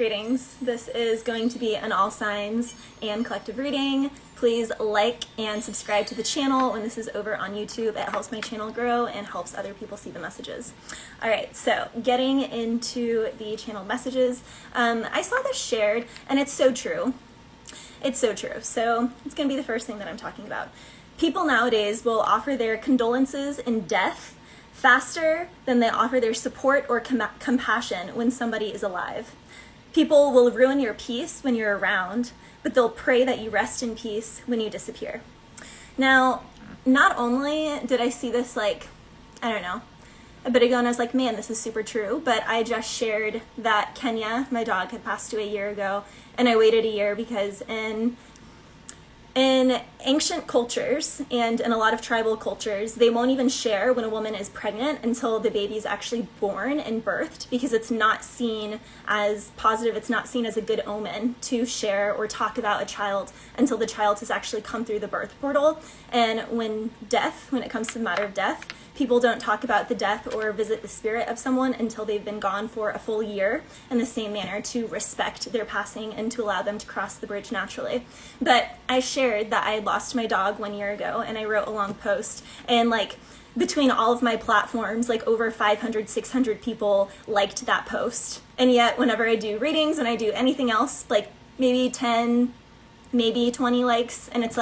Greetings. This is going to be an all signs and collective reading. Please like and subscribe to the channel when this is over on YouTube. It helps my channel grow and helps other people see the messages. All right, so getting into the channel messages, I saw this shared and it's so true. It's so true. So it's going to be the first thing that I'm talking about. People nowadays will offer their condolences in death faster than they offer their support or compassion when somebody is alive. People will ruin your peace when you're around, but they'll pray that you rest in peace when you disappear. Now, not only did I see this a bit ago and I was like, man, this is super true, but I just shared that Kenya, my dog, had passed away a year ago, and I waited a year because in ancient cultures and in a lot of tribal cultures, they won't even share when a woman is pregnant until the baby is actually born and birthed, because it's not seen as positive, it's not seen as a good omen to share or talk about a child until the child has actually come through the birth portal. And when it comes to the matter of death, people don't talk about the death or visit the spirit of someone until they've been gone for a full year, in the same manner to respect their passing and to allow them to cross the bridge naturally. But I shared that I lost my dog 1 year ago, and I wrote a long post, and between all of my platforms, over 500, 600 people liked that post. And yet whenever I do readings and I do anything else, maybe 10, maybe 20 likes, and it's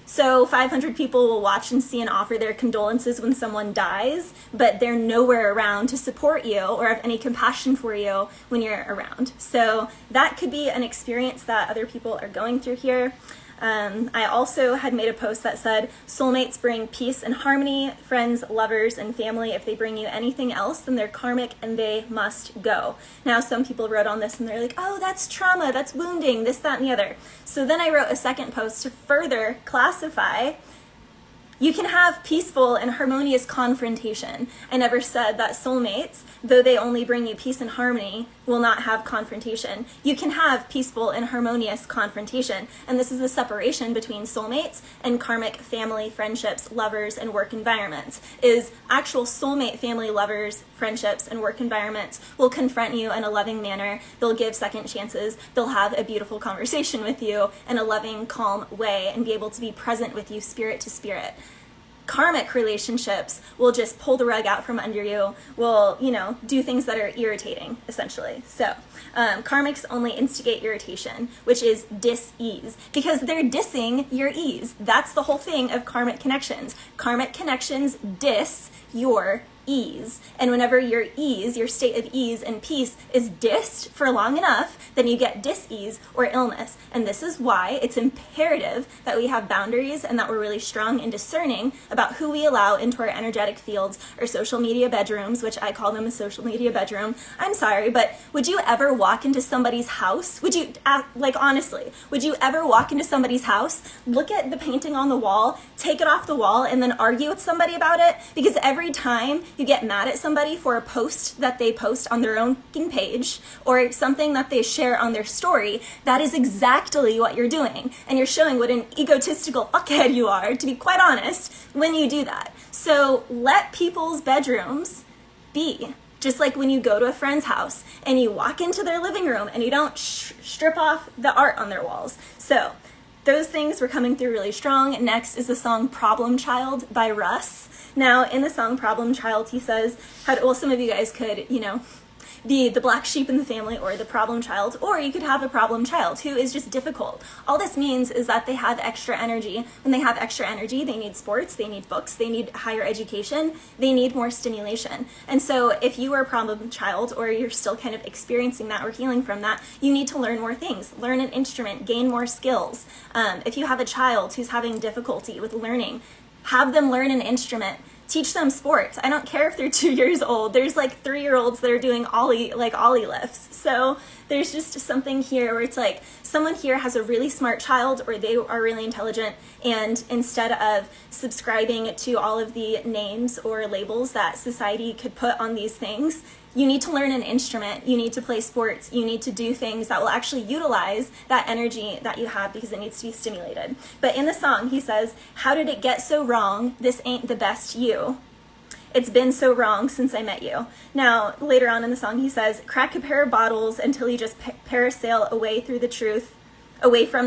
so 500 people will watch and see and offer their condolences when someone dies, but they're nowhere around to support you or have any compassion for you when you're around. So that could be an experience that other people are going through here. I also had made a post that said, soulmates bring peace and harmony, friends, lovers, and family. If they bring you anything else, then they're karmic and they must go. Now, some people wrote on this and they're like, oh, that's trauma, that's wounding, this, that, and the other. So then I wrote a second post to further classify. You can have peaceful and harmonious confrontation. I never said that soulmates, though they only bring you peace and harmony, will not have confrontation. You can have peaceful and harmonious confrontation. And this is the separation between soulmates and karmic family, friendships, lovers, and work environments. Is actual soulmate family, lovers, friendships, and work environments will confront you in a loving manner. They'll give second chances. They'll have a beautiful conversation with you in a loving, calm way and be able to be present with you spirit to spirit. Karmic relationships will just pull the rug out from under you, will, do things that are irritating, essentially. So karmics only instigate irritation, which is dis-ease, because they're dissing your ease. That's the whole thing of karmic connections. Karmic connections diss your ease. And whenever your ease, your state of ease and peace is dissed for long enough, then you get dis-ease or illness. And this is why it's imperative that we have boundaries and that we're really strong and discerning about who we allow into our energetic fields or social media bedrooms, which I call them a social media bedroom. I'm sorry, but would you ever walk into somebody's house? Would you, honestly, would you ever walk into somebody's house, look at the painting on the wall, take it off the wall, and then argue with somebody about it? Because every time you get mad at somebody for a post that they post on their own page or something that they share on their story, that is exactly what you're doing. And you're showing what an egotistical fuckhead you are, to be quite honest, when you do that. So let people's bedrooms be. Just like when you go to a friend's house and you walk into their living room and you don't strip off the art on their walls. So those things were coming through really strong. Next is the song Problem Child by Russ. Now, in the song Problem Child, he says, some of you guys could, be the black sheep in the family or the problem child, or you could have a problem child who is just difficult. All this means is that they have extra energy. When they have extra energy, they need sports, they need books, they need higher education, they need more stimulation. And so if you are a problem child or you're still kind of experiencing that or healing from that, you need to learn more things, learn an instrument, gain more skills. If you have a child who's having difficulty with learning, have them learn an instrument. Teach them sports. I don't care if they're 2 years old. There's 3-year-olds that are doing ollie lifts. So there's just something here where it's someone here has a really smart child or they are really intelligent, and instead of subscribing to all of the names or labels that society could put on these things, you need to learn an instrument, you need to play sports, you need to do things that will actually utilize that energy that you have because it needs to be stimulated. But in the song, he says, how did it get so wrong? This ain't the best you. It's been so wrong since I met you. Now, later on in the song, he says, crack a pair of bottles until you just parasail away from the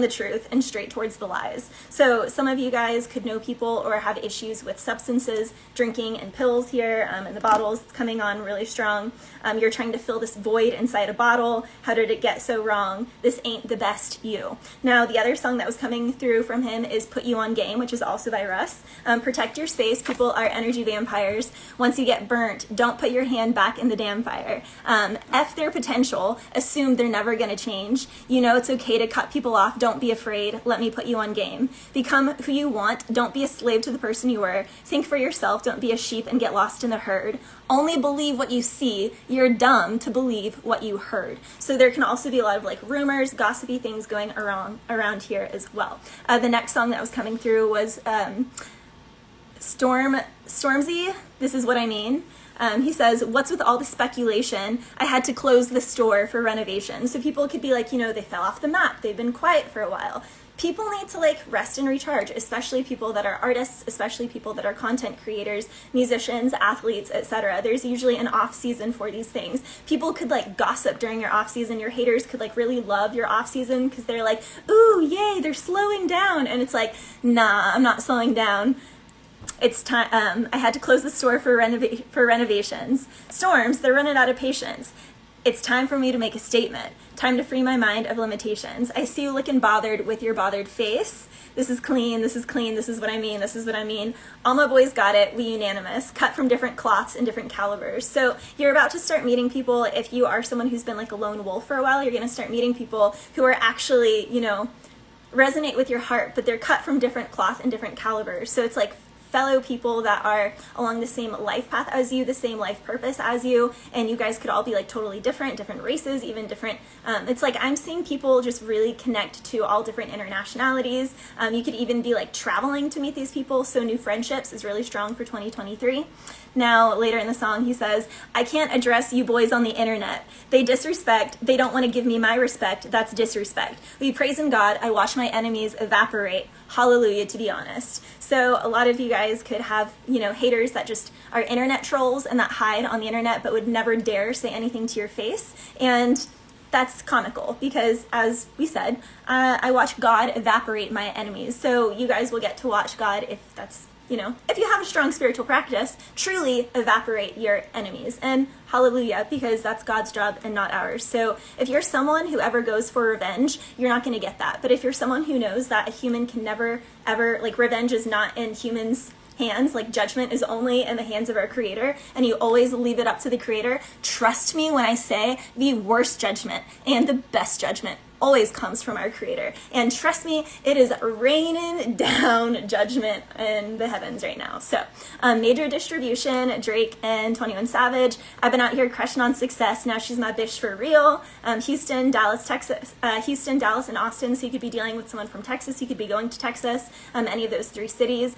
truth and straight towards the lies. So some of you guys could know people or have issues with substances, drinking and pills here, and the bottle's coming on really strong. You're trying to fill this void inside a bottle. How did it get so wrong? This ain't the best you. Now, the other song that was coming through from him is Put You on Game, which is also by Russ. Protect your space. People are energy vampires. Once you get burnt, don't put your hand back in the damn fire. F their potential. Assume they're never going to change. You know it's okay to cut people off. Don't be afraid. Let me put you on game. Become who you want. Don't be a slave to the person you were. Think for yourself. Don't be a sheep and get lost in the herd. Only believe what you see. You're dumb to believe what you heard. So there can also be a lot of like rumors, gossipy things going around here as well. The next song that was coming through was Stormzy. This Is What I Mean. He says, what's with all the speculation? I had to close the store for renovation. So people could be like, you know, they fell off the map. They've been quiet for a while. People need to like rest and recharge, especially people that are artists, especially people that are content creators, musicians, athletes, etc. There's usually an off season for these things. People could like gossip during your off season. Your haters could like really love your off season because they're like, ooh, yay, they're slowing down. And it's like, nah, I'm not slowing down. It's time. I had to close the store for renovations. Storms, they're running out of patience. It's time for me to make a statement. Time to free my mind of limitations. I see you looking bothered with your bothered face. This is clean, this is clean, this is what I mean, this is what I mean. All my boys got it, we unanimous. Cut from different cloths and different calibers. So you're about to start meeting people. If you are someone who's been like a lone wolf for a while, you're going to start meeting people who are actually, you know, resonate with your heart, but they're cut from different cloth and different calibers. So it's like fellow people that are along the same life path as you, the same life purpose as you, and you guys could all be like totally different races, even different. It's like I'm seeing people just really connect to all different internationalities. You could even be like traveling to meet these people, so new friendships is really strong for 2023. Now, later in the song, he says, I can't address you boys on the internet. They disrespect. They don't want to give me my respect. That's disrespect. We praise in God. I watch my enemies evaporate. Hallelujah, to be honest. So a lot of you guys could have, you know, haters that just are internet trolls and that hide on the internet but would never dare say anything to your face. And that's comical because, as we said, I watch God evaporate my enemies. So you guys will get to watch God, if that's, you know, if you have a strong spiritual practice, truly evaporate your enemies. And hallelujah, because that's God's job and not ours. So if you're someone who ever goes for revenge, you're not going to get that. But if you're someone who knows that a human can never, ever, like revenge is not in humans' hands, like judgment is only in the hands of our Creator, and you always leave it up to the Creator, trust me when I say the worst judgment and the best judgment always comes from our Creator. And trust me, it is raining down judgment in the heavens right now. So major distribution, Drake and 21 Savage. I've been out here crushing on success. Now she's my bitch for real. Houston, Dallas, Texas. Houston, Dallas, and Austin. So you could be dealing with someone from Texas. You could be going to Texas. Any of those three cities.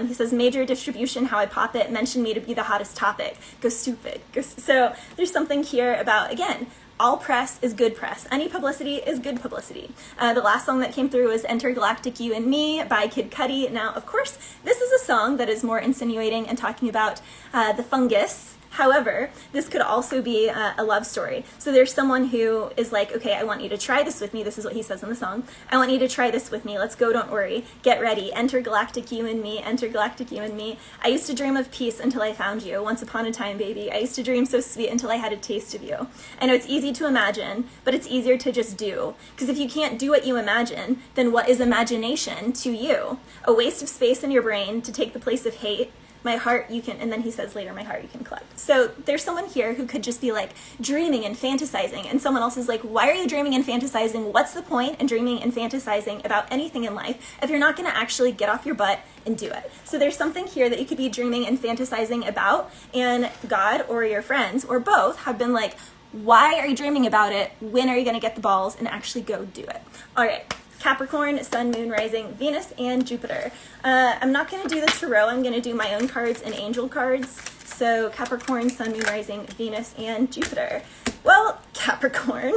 He says major distribution, how I pop it. Mention me to be the hottest topic. Go stupid. So there's something here about, again, all press is good press. Any publicity is good publicity. The last song that came through was Intergalactic You and Me by Kid Cudi. Now, of course, this is a song that is more insinuating and talking about the fungus. However, this could also be a love story. So there's someone who is like, okay, I want you to try this with me. This is what he says in the song. I want you to try this with me. Let's go, don't worry. Get ready. Intergalactic you and me. Intergalactic you and me. I used to dream of peace until I found you. Once upon a time, baby. I used to dream so sweet until I had a taste of you. I know it's easy to imagine, but it's easier to just do. Because if you can't do what you imagine, then what is imagination to you? A waste of space in your brain to take the place of hate. My heart you can, and then he says later, my heart you can collect. So there's someone here who could just be like dreaming and fantasizing, and someone else is like, why are you dreaming and fantasizing? What's the point in dreaming and fantasizing about anything in life if you're not going to actually get off your butt and do it? So there's something here that you could be dreaming and fantasizing about, and God or your friends or both have been like, why are you dreaming about it? When are you going to get the balls and actually go do it? All right. Capricorn, Sun, Moon, Rising, Venus, and Jupiter. I'm not going to do the tarot. I'm going to do my own cards and angel cards. So Capricorn, Sun, Moon, Rising, Venus, and Jupiter. Well, Capricorn.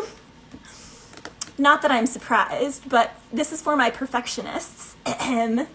Not that I'm surprised, but this is for my perfectionists,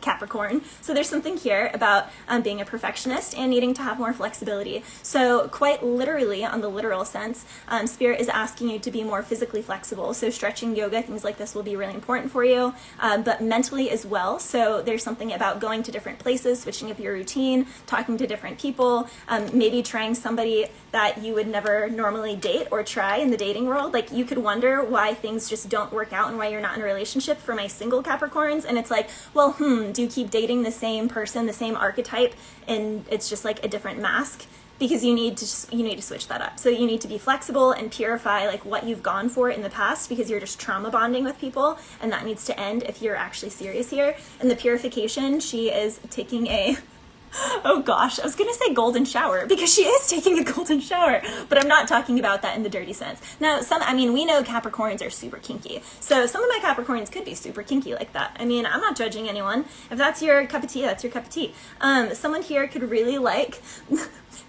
Capricorn. So there's something here about being a perfectionist and needing to have more flexibility. So quite literally, on the literal sense, Spirit is asking you to be more physically flexible. So stretching, yoga, things like this will be really important for you, but mentally as well. So there's something about going to different places, switching up your routine, talking to different people, maybe trying somebody that you would never normally date or try in the dating world. Like, you could wonder why things just don't work out and why you're not in a relationship for my single Capricorns. And it's like, well, do you keep dating the same person, the same archetype, and it's just like a different mask? Because you need to switch that up. So you need to be flexible and purify like what you've gone for in the past, because you're just trauma bonding with people, and that needs to end if you're actually serious here. And the purification, she is taking a oh gosh, I was gonna say golden shower, because she is taking a golden shower, but I'm not talking about that in the dirty sense. Now, we know Capricorns are super kinky, so some of my Capricorns could be super kinky like that. I mean, I'm not judging anyone. If that's your cup of tea, that's your cup of tea. Someone here could really like,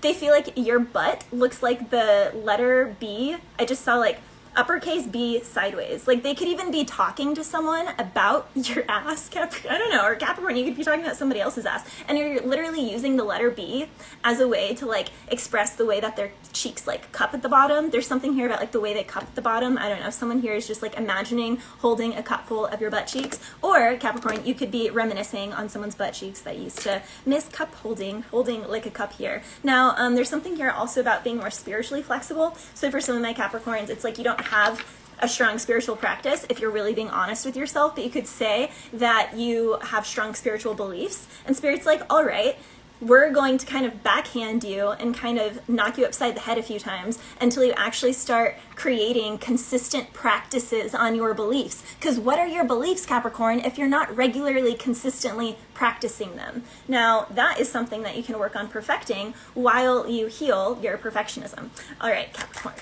they feel like your butt looks like the letter B. I just saw like uppercase B sideways. Like, they could even be talking to someone about your ass, I don't know, or Capricorn, you could be talking about somebody else's ass, and you're literally using the letter B as a way to like express the way that their cheeks like cup at the bottom. There's something here about like the way they cup at the bottom. I don't know, someone here is just like imagining holding a cup full of your butt cheeks. Or Capricorn, you could be reminiscing on someone's butt cheeks that used to miss cup holding like a cup here. Now, there's something here also about being more spiritually flexible. So for some of my Capricorns, it's like you don't have a strong spiritual practice if you're really being honest with yourself, but you could say that you have strong spiritual beliefs, and Spirit's like, all right, we're going to kind of backhand you and kind of knock you upside the head a few times until you actually start creating consistent practices on your beliefs. Because what are your beliefs, Capricorn, if you're not regularly, consistently practicing them? Now, that is something that you can work on perfecting while you heal your perfectionism. All right, Capricorn.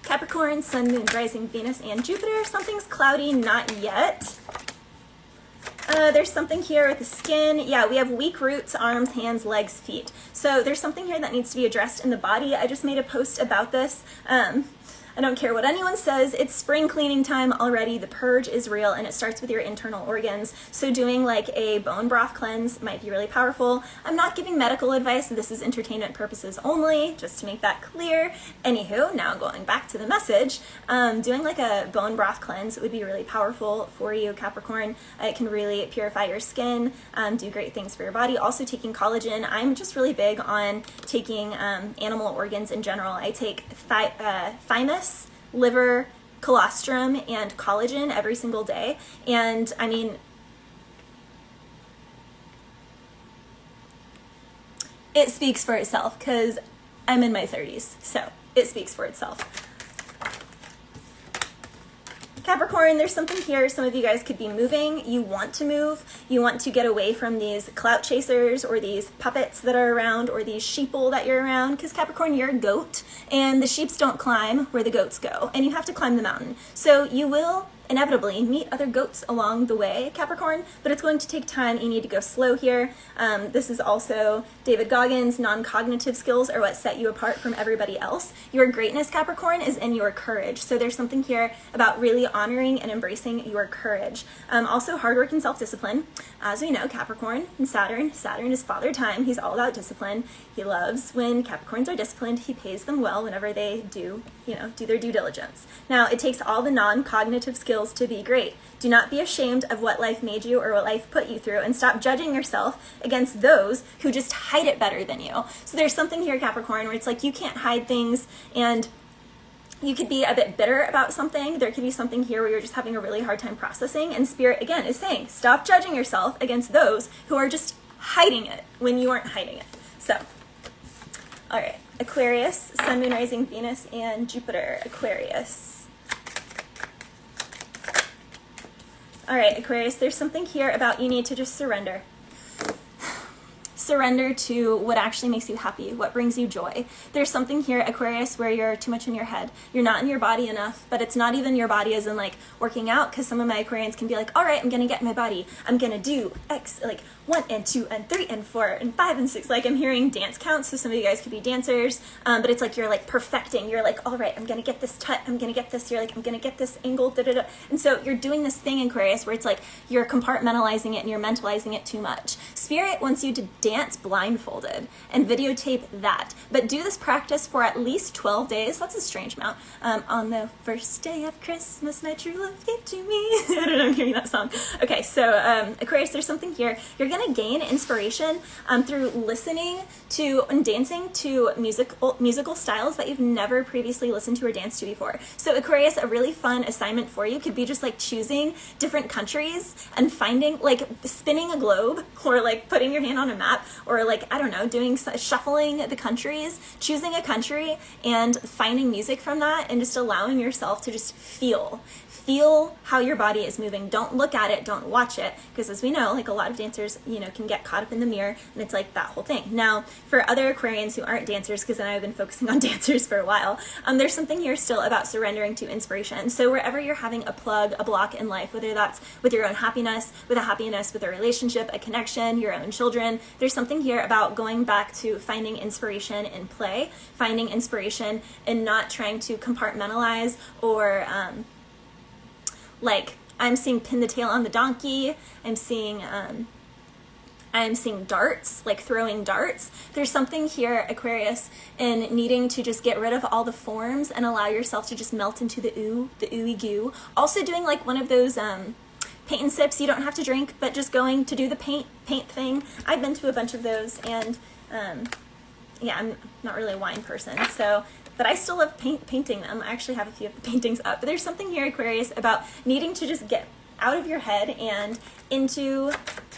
Capricorn, Sun, Moon, Rising, Venus, and Jupiter. Something's cloudy, not yet. There's something here with the skin. Yeah, we have weak roots, arms, hands, legs, feet. So there's something here that needs to be addressed in the body. I just made a post about this. I don't care what anyone says, it's spring cleaning time already. The purge is real, and it starts with your internal organs. So doing like a bone broth cleanse might be really powerful. I'm not giving medical advice. This is entertainment purposes only, just to make that clear. Anywho, now going back to the message, doing like a bone broth cleanse would be really powerful for you, Capricorn. It can really purify your skin, do great things for your body. Also taking collagen. I'm just really big on taking animal organs in general. I take thymus, liver, colostrum, and collagen every single day. And I mean, it speaks for itself, because I'm in my 30s, so it speaks for itself. Capricorn, there's something here. Some of you guys could be moving. You want to move. You want to get away from these clout chasers or these puppets that are around or these sheeple that you're around, because Capricorn, you're a goat, and the sheeps don't climb where the goats go, and you have to climb the mountain. So you will inevitably meet other goats along the way, Capricorn, but it's going to take time. You need to go slow here. This is also David Goggins, non-cognitive skills are what set you apart from everybody else. Your greatness, Capricorn, is in your courage. So there's something here about really honoring and embracing your courage. Also hard work and self-discipline. As we know, Capricorn and Saturn is father time. He's all about discipline. He loves when Capricorns are disciplined. He pays them well whenever they do their due diligence. Now, it takes all the non-cognitive skills to be great. Do not be ashamed of what life made you or what life put you through, and stop judging yourself against those who just hide it better than you. So there's something here, Capricorn, where it's like you can't hide things, and you could be a bit bitter about something. There could be something here where you're just having a really hard time processing, and Spirit, again, is saying, stop judging yourself against those who are just hiding it when you aren't hiding it. So, all right, Aquarius, Sun, Moon, Rising, Venus, and Jupiter. Aquarius. All right, Aquarius, there's something here about you need to just surrender. surrender to what actually makes you happy, what brings you joy. There's something here, Aquarius, where you're too much in your head. You're not in your body enough, but it's not even your body as in like working out, because some of my Aquarians can be like, all right, I'm going to get in my body. I'm going to do X, like 1 and 2 and 3 and 4 and 5 and 6. Like I'm hearing dance counts, so some of you guys could be dancers, but it's like you're like perfecting. You're like, all right, I'm going to get this tut, I'm going to get this, you're like, I'm going to get this angle, da da da. And so you're doing this thing, Aquarius, where it's like you're compartmentalizing it and you're mentalizing it too much. Spirit wants you to dance blindfolded and videotape that, but do this practice for at least 12 days. That's a strange amount. On the first day of Christmas, my true love gave to me. I don't know, I'm hearing that song. Okay, so Aquarius, there's something here. You're going to gain inspiration through listening to and dancing to musical styles that you've never previously listened to or danced to before. So Aquarius, a really fun assignment for you could be just like choosing different countries and finding, like spinning a globe, or like putting your hand on a map, or like, I don't know, doing shuffling the countries, choosing a country and finding music from that, and just allowing yourself to just feel how your body is moving. Don't look at it, don't watch it, because as we know, like a lot of dancers, you know, can get caught up in the mirror, and it's like that whole thing. Now, for other Aquarians who aren't dancers, because I've been focusing on dancers for a while, there's something here still about surrendering to inspiration. So wherever you're having a block in life, whether that's with your own happiness, with a relationship, a connection, your own children, there's something here about going back to finding inspiration in play, finding inspiration in not trying to compartmentalize or like I'm seeing pin the tail on the donkey. I'm seeing darts, like throwing darts. There's something here, Aquarius, in needing to just get rid of all the forms and allow yourself to just melt into the ooey goo. Also doing like one of those paint and sips. You don't have to drink, but just going to do the paint thing. I've been to a bunch of those, and yeah, I'm not really a wine person, so, but I still love painting them. I actually have a few of the paintings up. But there's something here, Aquarius, about needing to just get out of your head and into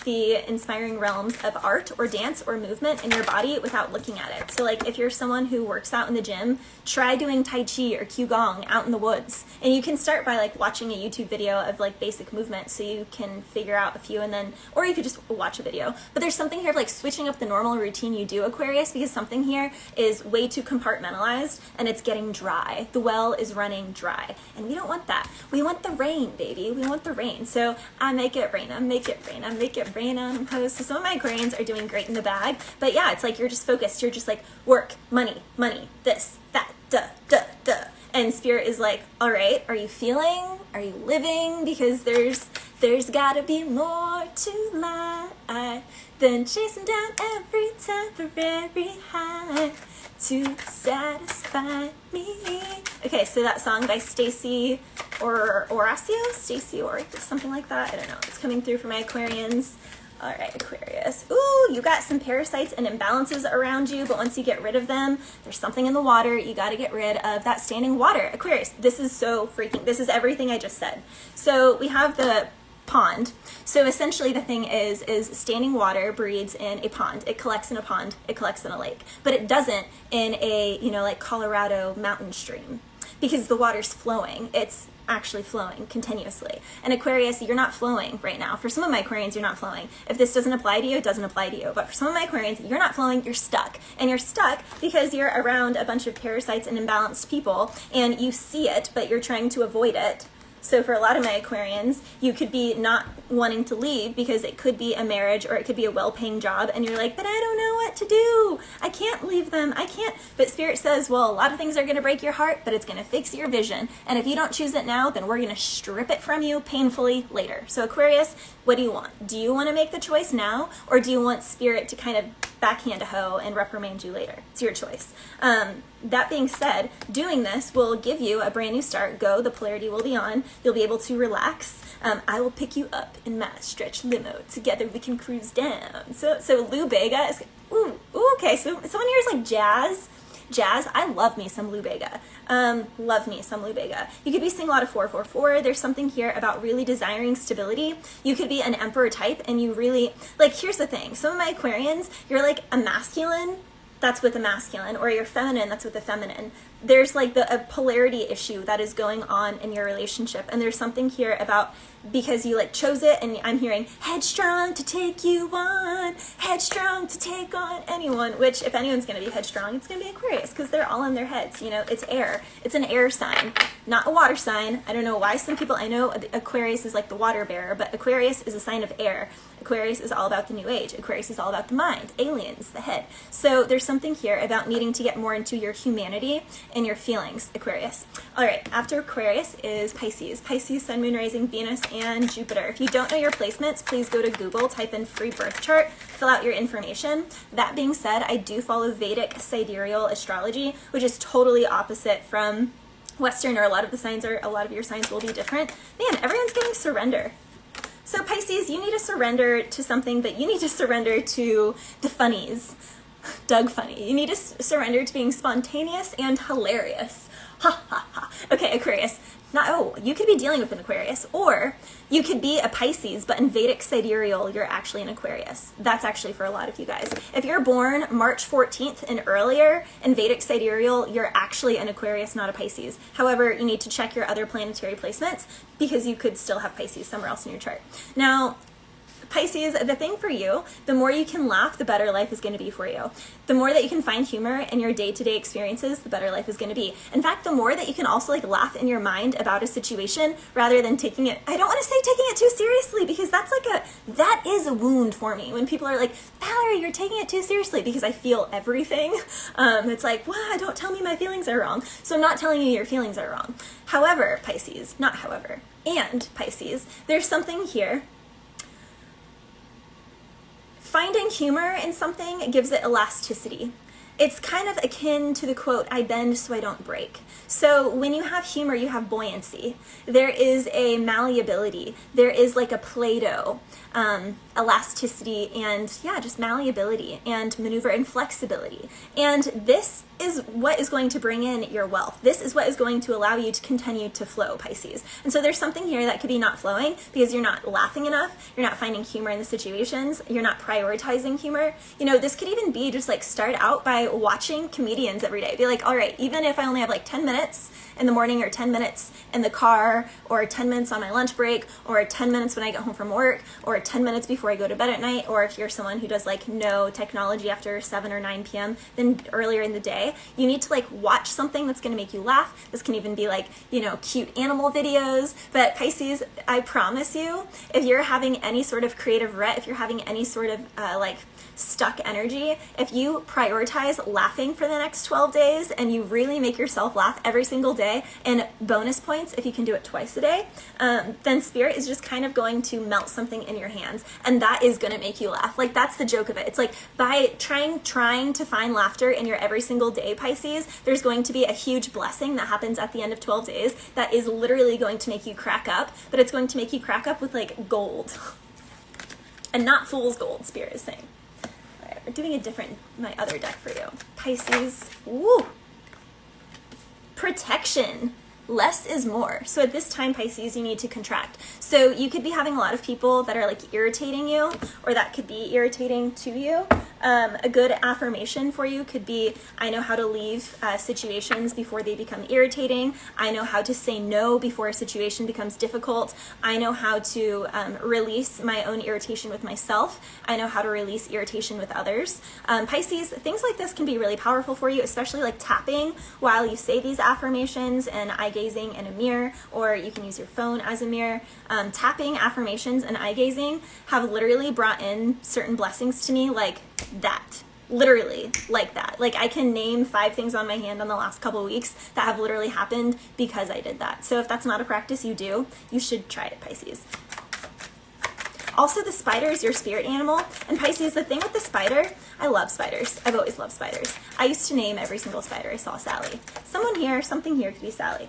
the inspiring realms of art or dance or movement in your body without looking at it. So like if you're someone who works out in the gym, try doing Tai Chi or Qigong out in the woods. And you can start by like watching a YouTube video of like basic movement so you can figure out a few, and then, or you could just watch a video. But there's something here of like switching up the normal routine you do, Aquarius, because something here is way too compartmentalized and it's getting dry. The well is running dry, and we don't want that. We want the rain, baby. We want the rain. So I make it rain, I make it rain, I make it rain on post. So some of my Aquarians are doing great in the bag, but yeah, it's like you're just focused. You're just like work, money, this, that, duh. And Spirit is like, all right, are you feeling? Are you living? Because there's gotta be more to life than chasing down every temporary high to satisfy me. Okay, so that song by Stacey or something like that. I don't know. It's coming through for my Aquarians. All right, Aquarius. Ooh, you got some parasites and imbalances around you, but once you get rid of them, there's something in the water. You got to get rid of that standing water. Aquarius, this is so freaking, this is everything I just said. So we have the pond. So essentially the thing is standing water breeds in a pond. It collects in a pond, it collects in a lake, but it doesn't in a, you know, like Colorado mountain stream, because the water's flowing. It's actually flowing continuously. And Aquarius, you're not flowing right now. For some of my Aquarians, you're not flowing. If this doesn't apply to you, it doesn't apply to you. But for some of my Aquarians, you're not flowing, you're stuck. And you're stuck because you're around a bunch of parasites and imbalanced people, and you see it, but you're trying to avoid it. So for a lot of my Aquarians, you could be not wanting to leave because it could be a marriage or it could be a well-paying job, and you're like, but I don't know what to do. I can't leave them. I can't. But Spirit says, well, a lot of things are going to break your heart, but it's going to fix your vision. And if you don't choose it now, then we're going to strip it from you painfully later. So Aquarius, what do you want? Do you want to make the choice now, or do you want Spirit to kind of backhand a hoe and reprimand you later? It's your choice. That being said, doing this will give you a brand new start. Go, the polarity will be on. You'll be able to relax. I will pick you up in my stretch limo. Together we can cruise down. So Lou Vega is, ooh, okay. So someone here is like jazz. I love me some Lou Vega. Love me some Lou Vega. You could be seeing a lot of 444. There's something here about really desiring stability. You could be an emperor type, and you really, like, here's the thing. Some of my Aquarians, you're like a masculine, that's with a masculine, or you're feminine, that's with a feminine. there's like a polarity issue that is going on in your relationship. And there's something here about, because you like chose it, and I'm hearing headstrong to take you on, headstrong to take on anyone, which if anyone's going to be headstrong, it's going to be Aquarius, because they're all in their heads. You know, it's air. It's an air sign, not a water sign. I don't know why some people, I know Aquarius is like the water bearer, but Aquarius is a sign of air. Aquarius is all about the new age. Aquarius is all about the mind, aliens, the head. So there's something here about needing to get more into your humanity and your feelings, Aquarius. All right, after Aquarius is Pisces. Pisces, Sun, Moon, Rising, Venus, and Jupiter. If you don't know your placements, please go to Google, type in free birth chart, fill out your information. That being said, I do follow Vedic sidereal astrology, which is totally opposite from Western, or a lot of your signs will be different. Man, everyone's getting surrender. So Pisces, you need to surrender to something, but you need to surrender to the funnies. Doug Funny. You need to surrender to being spontaneous and hilarious. Ha ha ha. Okay, Aquarius. You could be dealing with an Aquarius, or you could be a Pisces, but in Vedic sidereal, you're actually an Aquarius. That's actually for a lot of you guys. If you're born March 14th and earlier in Vedic sidereal, you're actually an Aquarius, not a Pisces. However, you need to check your other planetary placements, because you could still have Pisces somewhere else in your chart. Now, Pisces, the thing for you, the more you can laugh, the better life is going to be for you. The more that you can find humor in your day-to-day experiences, the better life is going to be. In fact, the more that you can also like laugh in your mind about a situation rather than taking it, I don't want to say taking it too seriously, because that is a wound for me. When people are like, Valerie, you're taking it too seriously, because I feel everything. It's like, wow, don't tell me my feelings are wrong. So I'm not telling you your feelings are wrong. However, Pisces, not however, and Pisces, there's something here. Finding humor in something gives it elasticity. It's kind of akin to the quote, I bend so I don't break. So when you have humor, you have buoyancy. There is a malleability. There is like a Play-Doh, elasticity, and yeah, just malleability and maneuver and flexibility. And this is what is going to bring in your wealth. This is what is going to allow you to continue to flow, Pisces. And so there's something here that could be not flowing because you're not laughing enough, you're not finding humor in the situations, you're not prioritizing humor. You know, this could even be just like start out by watching comedians every day. Be like, all right, even if I only have like 10 minutes in the morning, or 10 minutes in the car, or 10 minutes on my lunch break, or 10 minutes when I get home from work, or 10 minutes before I go to bed at night, or if you're someone who does like no technology after 7 or 9 p.m., then earlier in the day, you need to like watch something that's going to make you laugh. This can even be like, you know, cute animal videos. But Pisces, I promise you, if you're having any sort of creative rut, if you're having any sort of like stuck energy, if you prioritize laughing for the next 12 days and you really make yourself laugh every single day, and bonus points if you can do it twice a day, then Spirit is just kind of going to melt something in your hands, and that is going to make you laugh. Like, that's the joke of it. It's like by trying to find laughter in your every single day, Pisces, there's going to be a huge blessing that happens at the end of 12 days that is literally going to make you crack up, but it's going to make you crack up with like gold and not fool's gold, Spirit is saying. We're doing my other deck for you. Pisces, woo! Protection. Less is more. So at this time, Pisces, you need to contract. So you could be having a lot of people that are like irritating you, or that could be irritating to you. A good affirmation for you could be, I know how to leave situations before they become irritating. I know how to say no before a situation becomes difficult. I know how to release my own irritation with myself. I know how to release irritation with others. Pisces, things like this can be really powerful for you, especially like tapping while you say these affirmations and eye gazing in a mirror, or you can use your phone as a mirror. Tapping, affirmations, and eye gazing have literally brought in certain blessings to me, like that. Literally like that. Like, I can name 5 things on my hand on the last couple of weeks that have literally happened because I did that. So if that's not a practice you do, you should try it, Pisces. Also, the spider is your spirit animal. And Pisces, the thing with the spider, I love spiders. I've always loved spiders. I used to name every single spider I saw Sally. Something here could be Sally.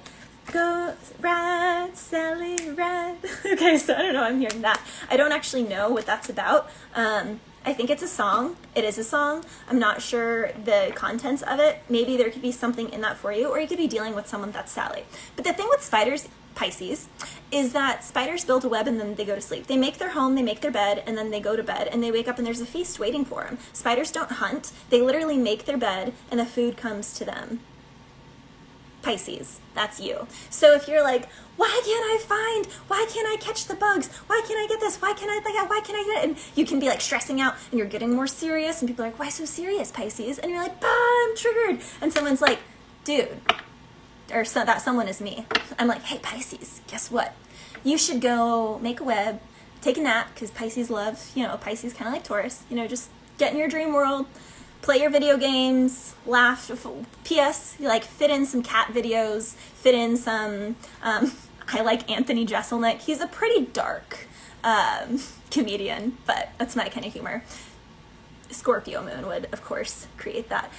Go ride, Sally, ride. Okay, so I don't know, I'm hearing that. I don't actually know what that's about. I think it's a song. It is a song. I'm not sure the contents of it. Maybe there could be something in that for you, or you could be dealing with someone that's Sally. But the thing with spiders, Pisces, is that spiders build a web and then they go to sleep. They make their home, they make their bed, and then they go to bed, and they wake up and there's a feast waiting for them. Spiders don't hunt. They literally make their bed and the food comes to them. Pisces, that's you. So if you're like, why can't I catch the bugs? Why can't I get this? Why can't I get it? And you can be like stressing out and you're getting more serious and people are like, why so serious, Pisces? And you're like, I'm triggered. And someone's like, dude, or so, that someone is me. I'm like, hey, Pisces, guess what? You should go make a web, take a nap, because Pisces love, Pisces kind of like Taurus, just get in your dream world, play your video games, laugh. P.S. You like fit in some cat videos, fit in some, I like Anthony Jeselnik. He's a pretty dark comedian, but that's my kind of humor. Scorpio moon would, of course, create that.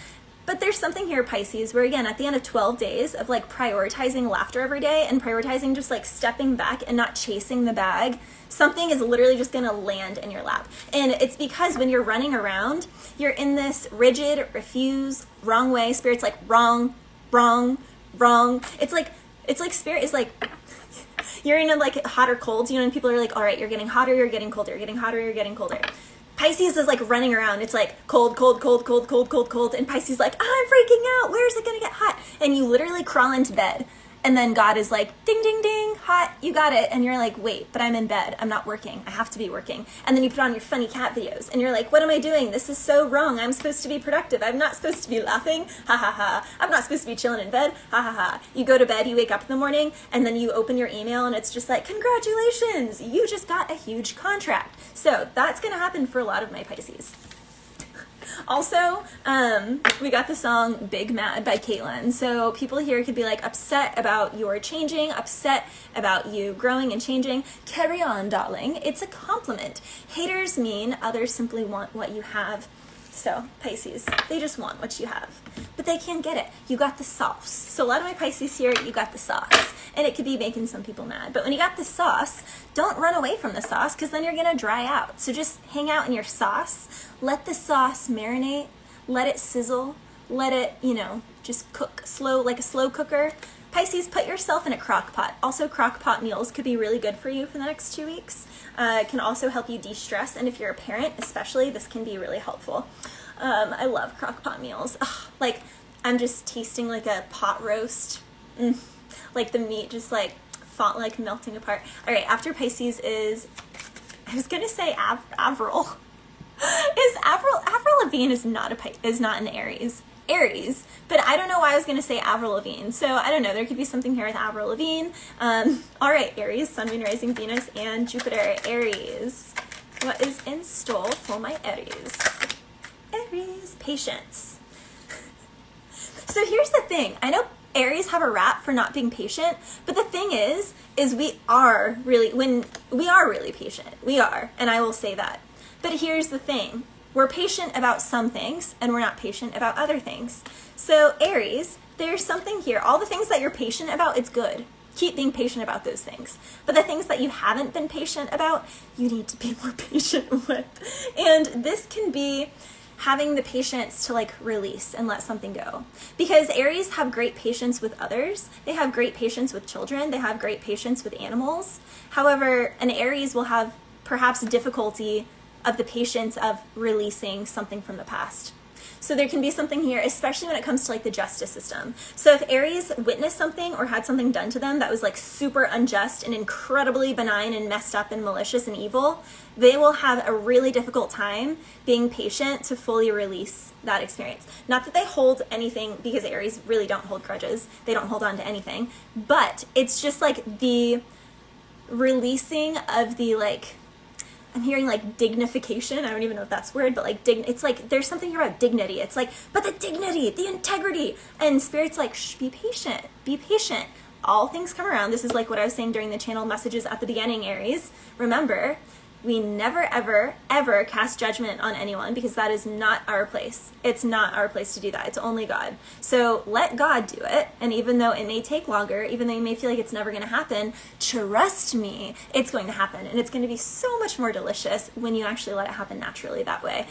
But there's something here, Pisces, where again, at the end of 12 days of like prioritizing laughter every day and prioritizing just like stepping back and not chasing the bag, something is literally just going to land in your lap. And it's because when you're running around, you're in this rigid, refuse, wrong way. Spirit's like, wrong, wrong, wrong. It's like spirit is like, you're in a like hot or cold, and people are like, all right, you're getting hotter, you're getting colder, you're getting hotter, you're getting colder. Pisces is like running around. It's like cold, cold, cold, cold, cold, cold, cold. And Pisces is like, I'm freaking out. Where is it going to get hot? And you literally crawl into bed. And then God is like, ding, ding, ding, hot, you got it. And you're like, wait, but I'm in bed. I'm not working. I have to be working. And then you put on your funny cat videos. And you're like, what am I doing? This is so wrong. I'm supposed to be productive. I'm not supposed to be laughing. Ha, ha, ha. I'm not supposed to be chilling in bed. Ha, ha, ha. You go to bed, you wake up in the morning, and then you open your email, and it's just like, congratulations, you just got a huge contract. So that's going to happen for a lot of my Pisces. Also, we got the song Big Mad by Caitlin. So people here could be like upset about your changing, upset about you growing and changing. Carry on, darling. It's a compliment. Haters mean others simply want what you have. So Pisces, they just want what you have, but they can't get it. You got the sauce. So a lot of my Pisces here, you got the sauce, and it could be making some people mad. But when you got the sauce, don't run away from the sauce, because then you're going to dry out. So just hang out in your sauce. Let the sauce marinate. Let it sizzle. Let it, just cook slow, like a slow cooker. Pisces, put yourself in a crock pot. Also, crock pot meals could be really good for you for the next 2 weeks. It can also help you de-stress, and if you're a parent especially, this can be really helpful. I love crock pot meals. Ugh, like, I'm just tasting like a pot roast. Like the meat just like melting apart. All right, after Pisces is, I was gonna say Avril. Avril Lavigne is not an Aries, but I don't know why I was going to say Avril Lavigne. So I don't know. There could be something here with Avril Lavigne. All right, Aries, Sun, Moon, Rising, Venus, and Jupiter. Aries. What is in store for my Aries? Aries, patience. So here's the thing. I know Aries have a rap for not being patient, but the thing is we are really patient. We are, and I will say that. But here's the thing. We're patient about some things, and we're not patient about other things. So Aries, there's something here. All the things that you're patient about, it's good. Keep being patient about those things. But the things that you haven't been patient about, you need to be more patient with. And this can be having the patience to like release and let something go. Because Aries have great patience with others. They have great patience with children. They have great patience with animals. However, an Aries will have perhaps difficulty of the patience of releasing something from the past. So there can be something here, especially when it comes to like the justice system. So if Aries witnessed something or had something done to them that was like super unjust and incredibly benign and messed up and malicious and evil, they will have a really difficult time being patient to fully release that experience. Not that they hold anything, because Aries really don't hold grudges. They don't hold on to anything. But it's just like the releasing of the like, I'm hearing like dignification. I don't even know if that's a word, but like it's like there's something here about dignity. It's like, but the dignity, the integrity, and Spirit's like, shh, be patient, be patient. All things come around. This is like what I was saying during the channel messages at the beginning, Aries. Remember, we never, ever, ever cast judgment on anyone, because that is not our place. It's not our place to do that. It's only God. So let God do it. And even though it may take longer, even though you may feel like it's never going to happen, trust me, it's going to happen. And it's going to be so much more delicious when you actually let it happen naturally that way,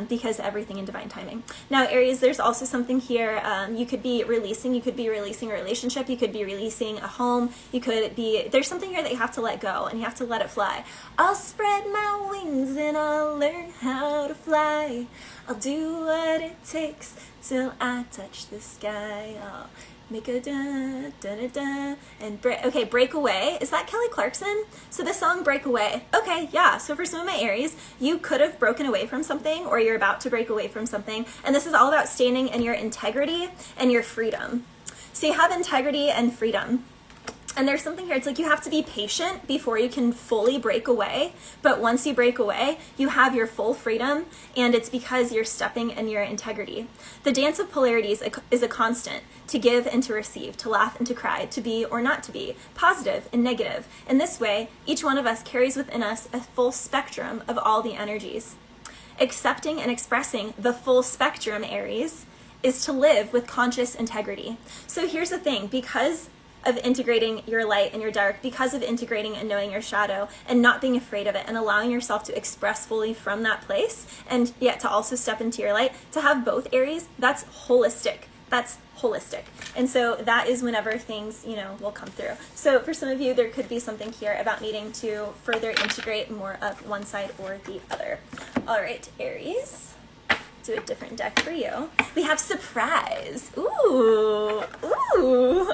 because everything in divine timing. Now, Aries, there's also something here. You could be releasing a relationship. You could be releasing a home. There's something here that you have to let go, and you have to let it fly. I'll spread my wings and I'll learn how to fly. I'll do what it takes till I touch the sky. Oh, Make a da da da da and okay, break away. Is that Kelly Clarkson? So the song Break Away. Okay, yeah. So for some of my Aries, you could have broken away from something, or you're about to break away from something. And this is all about standing in your integrity and your freedom. So you have integrity and freedom. And there's something here, it's like you have to be patient before you can fully break away. But once you break away, you have your full freedom, and it's because you're stepping in your integrity. The dance of polarities is a constant, to give and to receive, to laugh and to cry, to be or not to be, positive and negative. In this way, each one of us carries within us a full spectrum of all the energies. Accepting and expressing the full spectrum, Aries, is to live with conscious integrity. So here's the thing, because of integrating your light and your dark, because of integrating and knowing your shadow and not being afraid of it and allowing yourself to express fully from that place, and yet to also step into your light, to have both, Aries, that's holistic. That's holistic. And so that is whenever things, will come through. So for some of you, there could be something here about needing to further integrate more of one side or the other. All right, Aries. Do a different deck for you. We have surprise. Ooh.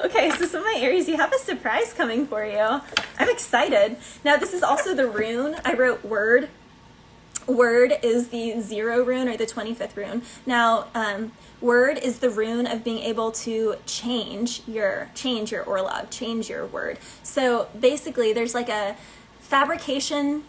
Okay, so some of my Aries, you have a surprise coming for you. I'm excited. Now, this is also the rune. I wrote word. Word is the 0 rune, or the 25th rune. Now, word is the rune of being able to change your orlog, change your word. So basically, there's like a fabrication,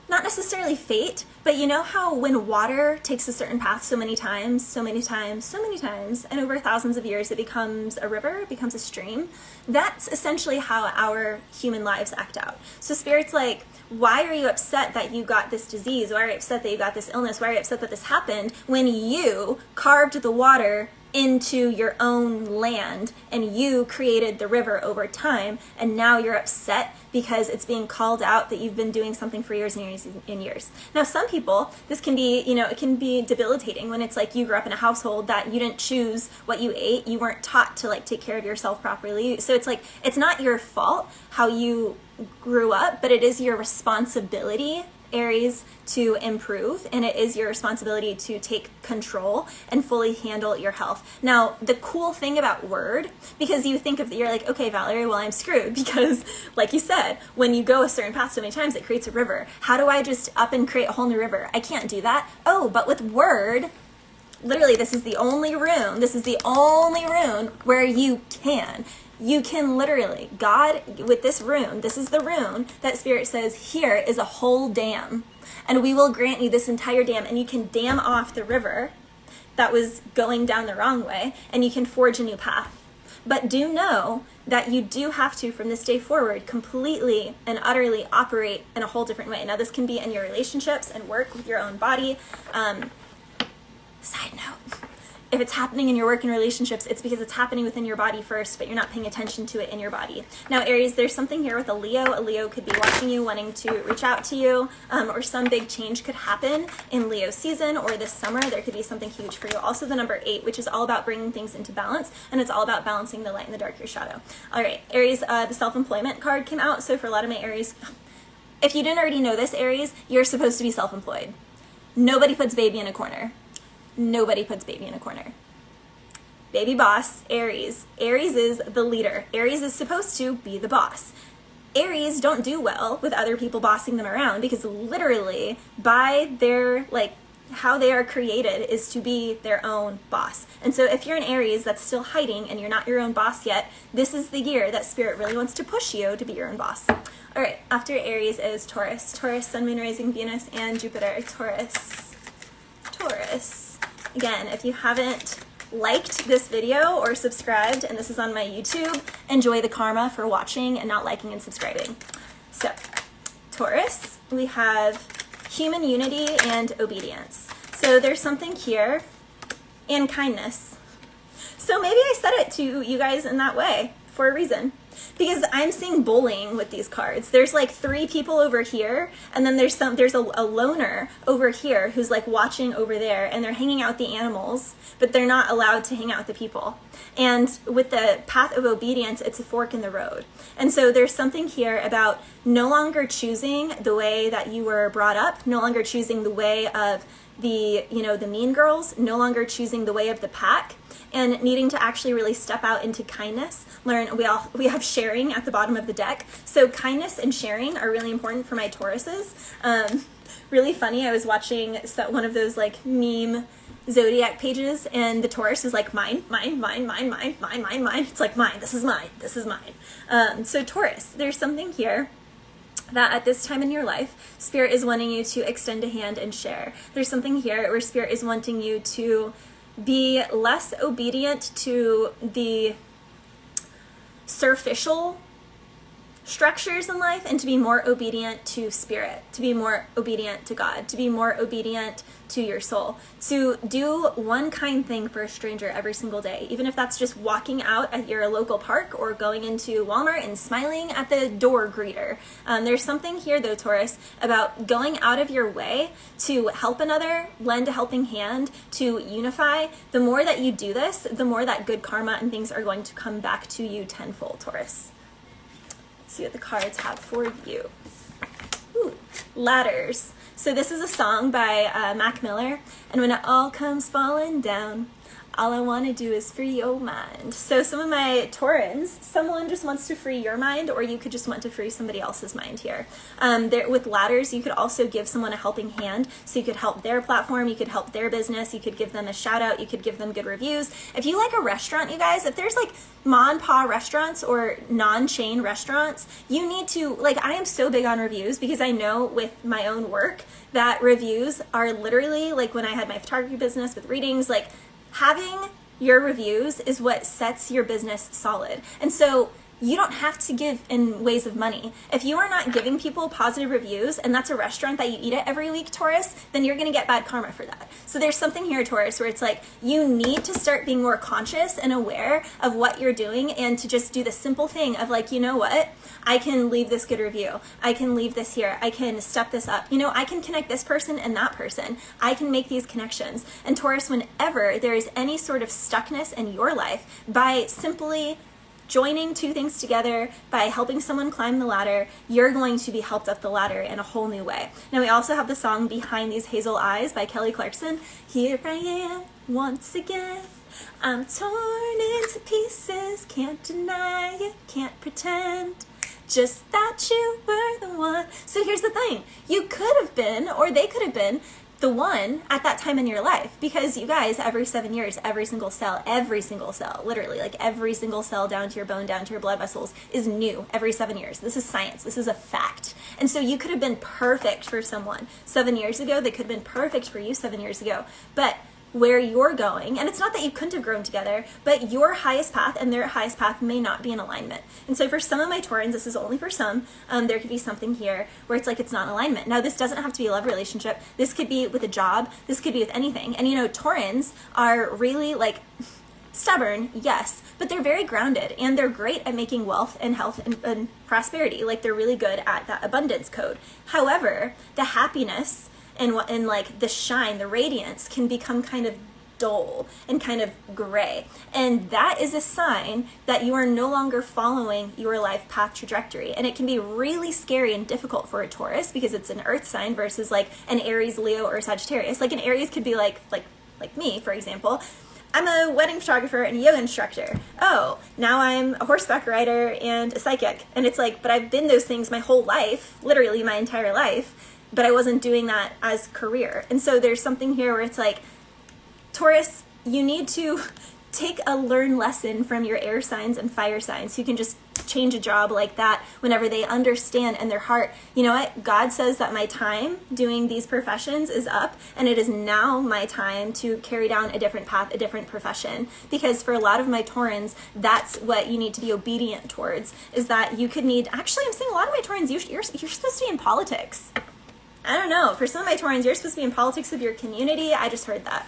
not necessarily fate, but you know how when water takes a certain path so many times, and over thousands of years it becomes a river, it becomes a stream? That's essentially how our human lives act out. So Spirit's like, why are you upset that you got this disease? Why are you upset that you got this illness? Why are you upset that this happened when you carved the water into your own land and you created the river over time, and now you're upset because it's being called out that you've been doing something for years and years and years. Now, some people, this can be, it can be debilitating when it's like you grew up in a household that you didn't choose what you ate. You weren't taught to take care of yourself properly. So it's like, it's not your fault how you grew up, but it is your responsibility, Aries, to improve, and it is your responsibility to take control and fully handle your health. Now, the cool thing about word, because you think of, you're like, okay, Valerie, well, I'm screwed because, like you said, when you go a certain path so many times, it creates a river. How do I just up and create a whole new river? I can't do that. Oh, but with word, literally, this is the only rune where you can. You can literally, God, with this rune, this is the rune that Spirit says, here is a whole dam, and we will grant you this entire dam, and you can dam off the river that was going down the wrong way, and you can forge a new path. But do know that you do have to, from this day forward, completely and utterly operate in a whole different way. Now, this can be in your relationships and work with your own body. Side note, if it's happening in your work and relationships, it's because it's happening within your body first, but you're not paying attention to it in your body. Now, Aries, there's something here with a Leo. A Leo could be watching you, wanting to reach out to you, or some big change could happen in Leo season or this summer. There could be something huge for you. Also, the number 8, which is all about bringing things into balance, and it's all about balancing the light and the dark, your shadow. All right, Aries, the self-employment card came out. So for a lot of my Aries, if you didn't already know this, Aries, you're supposed to be self-employed. Nobody puts baby in a corner. Nobody puts baby in a corner. Baby boss, Aries. Aries is the leader. Aries is supposed to be the boss. Aries don't do well with other people bossing them around, because literally by their, how they are created is to be their own boss. And so if you're an Aries that's still hiding and you're not your own boss yet, this is the year that Spirit really wants to push you to be your own boss. All right, after Aries is Taurus. Taurus, Sun, Moon, Rising, Venus, and Jupiter. Taurus. Again, if you haven't liked this video or subscribed, and this is on my YouTube, enjoy the karma for watching and not liking and subscribing. So, Taurus, we have human unity and obedience. So there's something here, and kindness. So maybe I said it to you guys in that way for a reason. Because I'm seeing bullying with these cards. There's 3 people over here, and then there's a loner over here who's watching over there, and they're hanging out with the animals, but they're not allowed to hang out with the people. And with the path of obedience, it's a fork in the road. And so there's something here about no longer choosing the way that you were brought up, no longer choosing the way of the mean girls, no longer choosing the way of the pack, and needing to actually really step out into kindness. We have sharing at the bottom of the deck. So kindness and sharing are really important for my Tauruses. Really funny, I was watching one of those like meme zodiac pages, and the Taurus is like mine. It's like mine, this is mine. So Taurus, there's something here that at this time in your life, Spirit is wanting you to extend a hand and share. There's something here where Spirit is wanting you to be less obedient to the superficial structures in life and to be more obedient to Spirit, to be more obedient to God, to be more obedient to your soul, to do one kind thing for a stranger every single day, even if that's just walking out at your local park or going into Walmart and smiling at the door greeter. There's something here though, Taurus, about going out of your way to help another, lend a helping hand, to unify. The more that you do this, the more that good karma and things are going to come back to you tenfold, Taurus. See what the cards have for you. Ooh, Ladders. So this is a song by Mac Miller. And when it all comes falling down, all I want to do is free your mind. So some of my Taurans, someone just wants to free your mind, or you could just want to free somebody else's mind here. With ladders, you could also give someone a helping hand. So you could help their platform, you could help their business, you could give them a shout out, you could give them good reviews. If you like a restaurant, you guys, if there's like ma and pa restaurants or non-chain restaurants, you need to, like, I am so big on reviews because I know with my own work that reviews are literally, like when I had my photography business with readings, like, having your reviews is what sets your business solid. And so you don't have to give in ways of money. If you are not giving people positive reviews, and that's a restaurant that you eat at every week, Taurus, then you're gonna get bad karma for that. So there's something here, Taurus, where it's like you need to start being more conscious and aware of what you're doing, and to just do the simple thing of like, you know what? I can leave this good review. I can leave this here. I can step this up. You know, I can connect this person and that person. I can make these connections. And Taurus, whenever there is any sort of stuckness in your life, by simply joining two things together, by helping someone climb the ladder, you're going to be helped up the ladder in a whole new way. Now we also have the song Behind These Hazel Eyes by Kelly Clarkson. Here I am once again. I'm torn into pieces, can't deny it, can't pretend just that you were the one. So here's the thing. You could have been, or they could have been, the one at that time in your life, because you guys, every 7 years, every single cell, literally, like every single cell down to your bone, down to your blood vessels is new every 7 years. This is science. This is a fact. And so you could have been perfect for someone 7 years ago. They could have been perfect for you 7 years ago. But where you're going, and it's not that you couldn't have grown together, but your highest path and their highest path may not be in alignment. And so for some of my Taurans, this is only for some, there could be something here where it's like it's not in alignment. Now this doesn't have to be a love relationship. This could be with a job. This could be with anything. And you know, Taurans are really like stubborn, yes, but they're very grounded, and they're great at making wealth and health and prosperity. Like they're really good at that abundance code. However, the happiness and like the shine, the radiance can become kind of dull and kind of gray. And that is a sign that you are no longer following your life path trajectory. And it can be really scary and difficult for a Taurus because it's an earth sign versus like an Aries, Leo, or Sagittarius. Like an Aries could be like me, for example. I'm a wedding photographer and a yoga instructor. Oh, now I'm a horseback rider and a psychic. And it's like, but I've been those things my whole life, literally my entire life, but I wasn't doing that as career. And so there's something here where it's like, Taurus, you need to take a learn lesson from your air signs and fire signs who can just change a job like that whenever they understand in their heart, you know what, God says that my time doing these professions is up, and it is now my time to carry down a different path, a different profession. Because for a lot of my Taurans, that's what you need to be obedient towards, is that you could need, actually I'm seeing a lot of my Taurans, you're supposed to be in politics. I don't know, for some of my Taurans, you're supposed to be in politics of your community. I just heard that.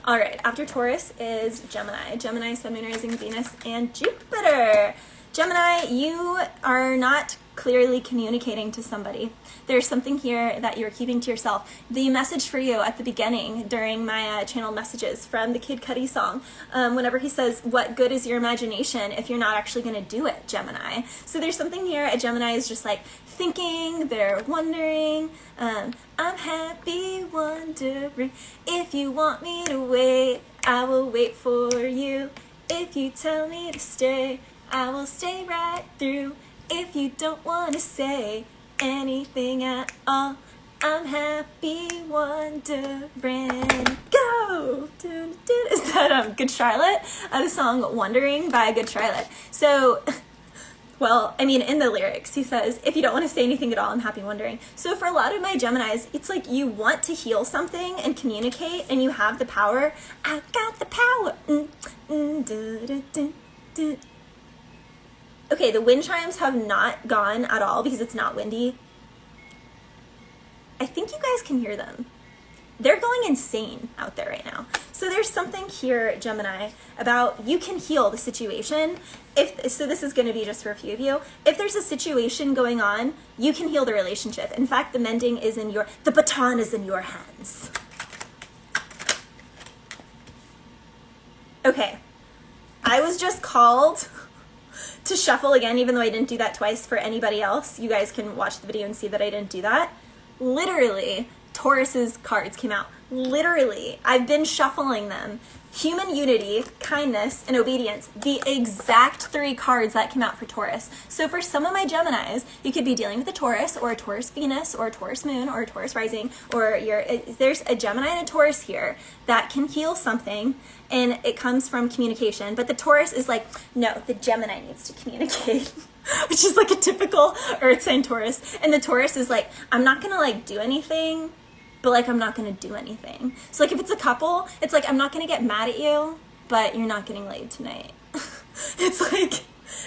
All right, after Taurus is Gemini. Gemini, Sun, Moon, Rising, Venus, and Jupiter. Gemini, you are not clearly communicating to somebody. There's something here that you're keeping to yourself. The message for you at the beginning during my channeled messages from the Kid Cudi song, whenever he says, what good is your imagination if you're not actually going to do it, Gemini? So there's something here, a Gemini is just like thinking, they're wondering, I'm happy wondering if you want me to wait. I will wait for you. If you tell me to stay, I will stay right through. If you don't want to say anything at all, I'm happy wondering. Go! Is that Good Charlotte? The song Wondering by Good Charlotte. So, well, I mean, in the lyrics, he says, if you don't want to say anything at all, I'm happy wondering. So for a lot of my Geminis, it's like you want to heal something and communicate, and you have the power. I've got the power. Okay, the wind chimes have not gone at all because it's not windy. I think you guys can hear them. They're going insane out there right now. So there's something here, Gemini, about you can heal the situation. So this is going to be just for a few of you. If there's a situation going on, you can heal the relationship. In fact, the mending is the baton is in your hands. Okay, I was just called to shuffle again, even though I didn't do that twice for anybody else. You guys can watch the video and see that I didn't do that. Literally, Taurus's cards came out. Literally, I've been shuffling them. Human unity, kindness, and obedience. The exact 3 cards that came out for Taurus. So for some of my Geminis, you could be dealing with a Taurus, or a Taurus Venus, or a Taurus Moon, or a Taurus Rising, or there's a Gemini and a Taurus here that can heal something, and it comes from communication. But the Taurus is like, no, the Gemini needs to communicate. Which is like a typical Earth sign Taurus. And the Taurus is like, I'm not gonna like do anything, but like I'm not gonna do anything. So like if it's a couple, it's like I'm not gonna get mad at you, but you're not getting laid tonight. It's like,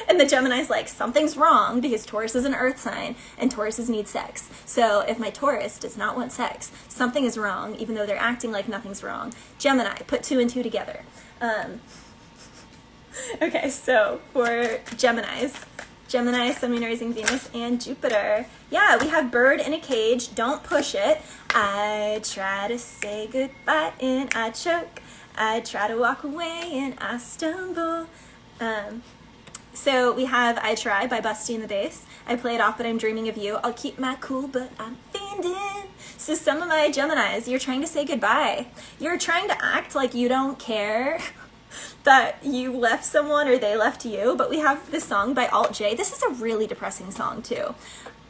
and the Gemini's like, something's wrong because Taurus is an Earth sign and Tauruses need sex. So if my Taurus does not want sex, something is wrong, even though they're acting like nothing's wrong. Gemini, put 2 and 2 together. Okay, so for Geminis, Gemini, Sun, Moon, Rising, Venus, and Jupiter. Yeah, we have bird in a cage. Don't push it. I try to say goodbye and I choke. I try to walk away and I stumble. So we have I Try by Busty and the Bass. I play it off, but I'm dreaming of you. I'll keep my cool, but I'm fiending. So some of my Geminis, you're trying to say goodbye. You're trying to act like you don't care that you left someone or they left you, but we have this song by Alt J. This is a really depressing song too.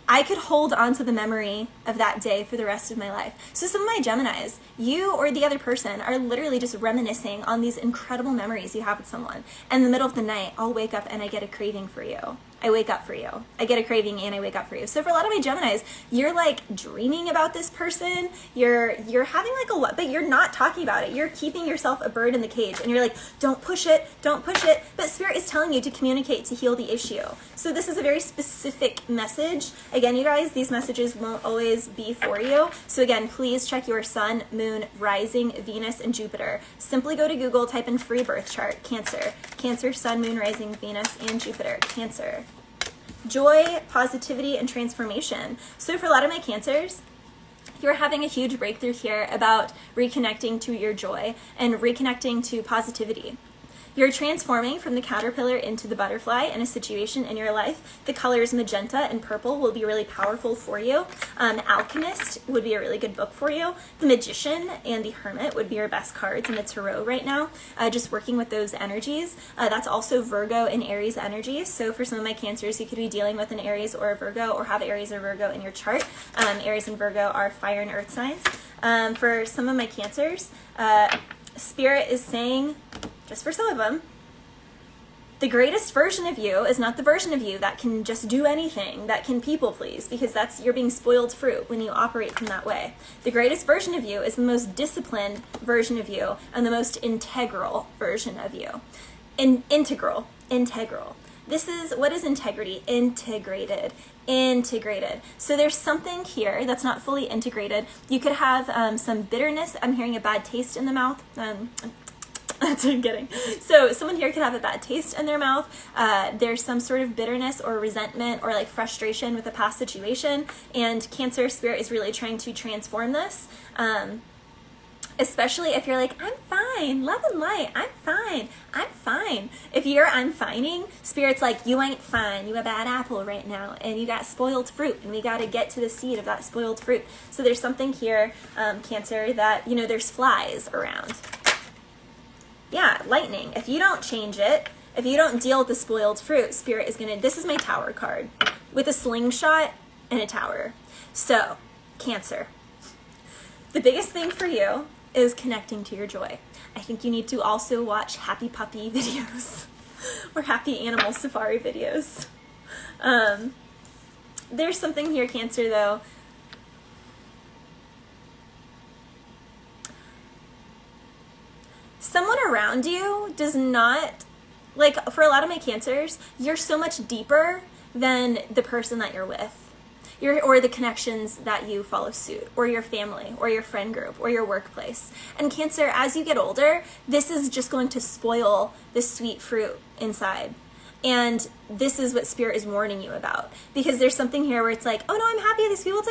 I could hold on to the memory of that day for the rest of my life. So some of my Geminis, you or the other person are literally just reminiscing on these incredible memories you have with someone. And in the middle of the night, I'll wake up and I get a craving for you. I wake up for you. I get a craving and I wake up for you. So for a lot of my Geminis, you're like dreaming about this person. You're having like a lot, but you're not talking about it. You're keeping yourself a bird in the cage and you're like, don't push it, don't push it. But Spirit is telling you to communicate, to heal the issue. So this is a very specific message. Again, you guys, these messages won't always be for you. So again, please check your Sun, Moon, Rising, Venus, and Jupiter. Simply go to Google, type in free birth chart, Cancer. Cancer, Sun, Moon, Rising, Venus, and Jupiter. Cancer. Joy, positivity, and transformation. So for a lot of my Cancers, you're having a huge breakthrough here about reconnecting to your joy and reconnecting to positivity. You're transforming from the caterpillar into the butterfly in a situation in your life. The colors magenta and purple will be really powerful for you. Alchemist would be a really good book for you. The Magician and the Hermit would be your best cards in the Tarot right now. Just working with those energies. That's also Virgo and Aries energies. So for some of my Cancers, you could be dealing with an Aries or a Virgo, or have Aries or Virgo in your chart. Aries and Virgo are fire and earth signs. For some of my Cancers, Spirit is saying, just for some of them, the greatest version of you is not the version of you that can just do anything, that can people please, because you're being spoiled fruit when you operate from that way. The greatest version of you is the most disciplined version of you and the most integral version of you. Integral. What is integrity? Integrated. So there's something here that's not fully integrated. You could have some bitterness. I'm hearing a bad taste in the mouth. That's what I'm getting. So someone here could have a bad taste in their mouth. There's some sort of bitterness or resentment or like frustration with a past situation. And Cancer Spirit is really trying to transform this. Especially if you're like, I'm fine, love and light, I'm fine. If you're I'm fining, Spirit's like, you ain't fine, you a bad apple right now, and you got spoiled fruit, and we got to get to the seed of that spoiled fruit. So there's something here, Cancer, that, there's flies around. Yeah, lightning. If you don't change it, if you don't deal with the spoiled fruit, Spirit is gonna, this is my Tower card, with a slingshot and a tower. So, Cancer. The biggest thing for you is connecting to your joy. I think you need to also watch happy puppy videos or happy animal safari videos. There's something here, Cancer, though. Someone around you does not, like, for a lot of my Cancers, you're so much deeper than the person that you're with. Or the connections that you follow suit, or your family, or your friend group, or your workplace. And Cancer, as you get older, this is just going to spoil the sweet fruit inside. And this is what Spirit is warning you about. Because there's something here where it's like, oh no, I'm happy, these people,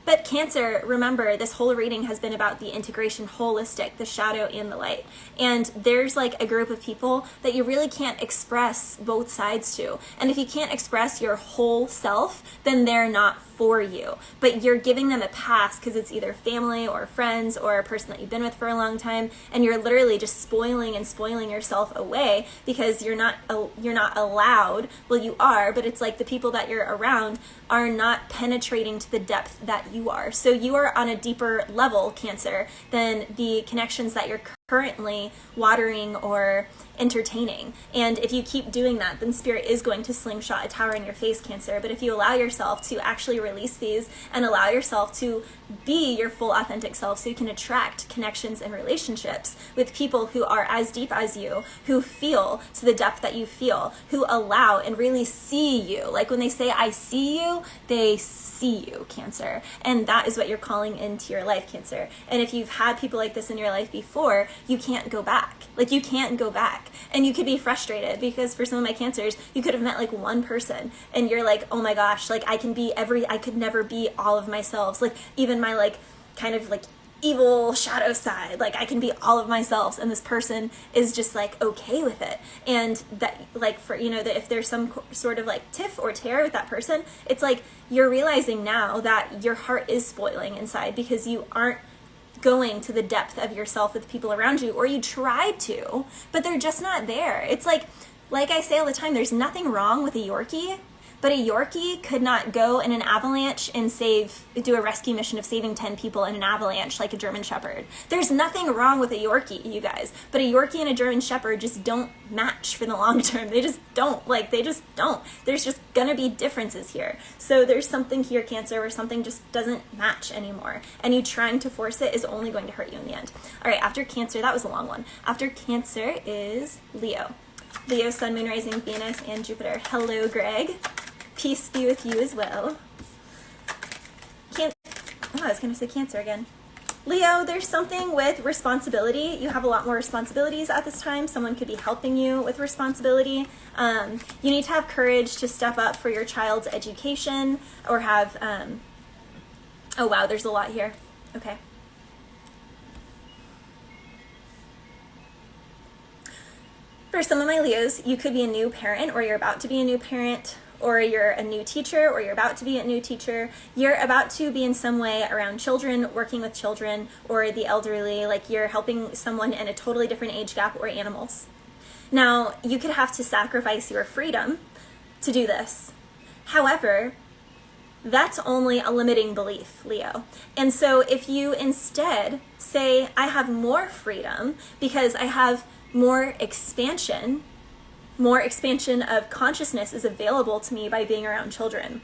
but Cancer, remember, this whole reading has been about the integration, holistic, the shadow and the light. And there's like a group of people that you really can't express both sides to. And if you can't express your whole self, then they're not for you. But you're giving them a pass because it's either family or friends or a person that you've been with for a long time, and you're literally just spoiling yourself away because you're not allowed. Well, you are, but it's like the people that you're around are not penetrating to the depth that you are. So you are on a deeper level, Cancer, than the connections that you're currently watering or entertaining. And if you keep doing that, then Spirit is going to slingshot a tower in your face, Cancer. But if you allow yourself to actually release these and allow yourself to be your full authentic self, so you can attract connections and relationships with people who are as deep as you, who feel to the depth that you feel, who allow and really see you. Like when they say, I see you, they see you, Cancer. And that is what you're calling into your life, Cancer. And if you've had people like this in your life before, you can't go back. Like you can't go back. And you could be frustrated because for some of my Cancers, you could have met like one person and you're like, oh my gosh, like I could never be all of myself. Like even my like kind of like evil shadow side, like I can be all of myself, and this person is just like okay with it. And that, like, for that if there's some sort of like tiff or tear with that person, it's like you're realizing now that your heart is spoiling inside because you aren't going to the depth of yourself with people around you, or you tried to, but they're just not there. It's like I say all the time, there's nothing wrong with a Yorkie, but a Yorkie could not go in an avalanche and do a rescue mission of saving 10 people in an avalanche like a German Shepherd. There's nothing wrong with a Yorkie, you guys, but a Yorkie and a German Shepherd just don't match for the long term. They just don't. There's just gonna be differences here. So there's something here, Cancer, where something just doesn't match anymore, and you trying to force it is only going to hurt you in the end. All right, after Cancer, that was a long one. After Cancer is Leo. Leo, Sun, Moon, Rising, Venus, and Jupiter. Hello, Greg. Peace be with you as well. I was going to say Cancer again. Leo, there's something with responsibility. You have a lot more responsibilities at this time. Someone could be helping you with responsibility. You need to have courage to step up for your child's education, or have, oh wow, there's a lot here. Okay. For some of my Leos, you could be a new parent, or you're about to be a new parent, or you're a new teacher, or you're about to be a new teacher. You're about to be in some way around children, working with children, or the elderly, like you're helping someone in a totally different age gap, or animals. Now, you could have to sacrifice your freedom to do this. However, that's only a limiting belief, Leo. And so if you instead say, I have more freedom because I have more expansion of consciousness is available to me by being around children.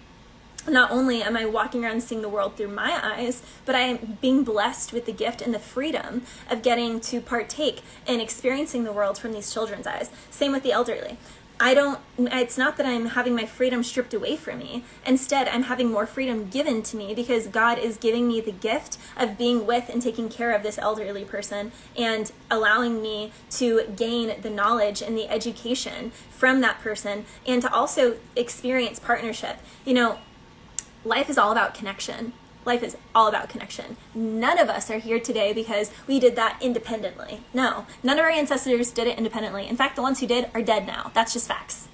Not only am I walking around seeing the world through my eyes, but I am being blessed with the gift and the freedom of getting to partake in experiencing the world from these children's eyes. Same with the elderly. It's not that I'm having my freedom stripped away from me. Instead, I'm having more freedom given to me because God is giving me the gift of being with and taking care of this elderly person and allowing me to gain the knowledge and the education from that person, and to also experience partnership. Life is all about connection. Life is all about connection. None of us are here today because we did that independently. No, none of our ancestors did it independently. In fact, the ones who did are dead now. That's just facts.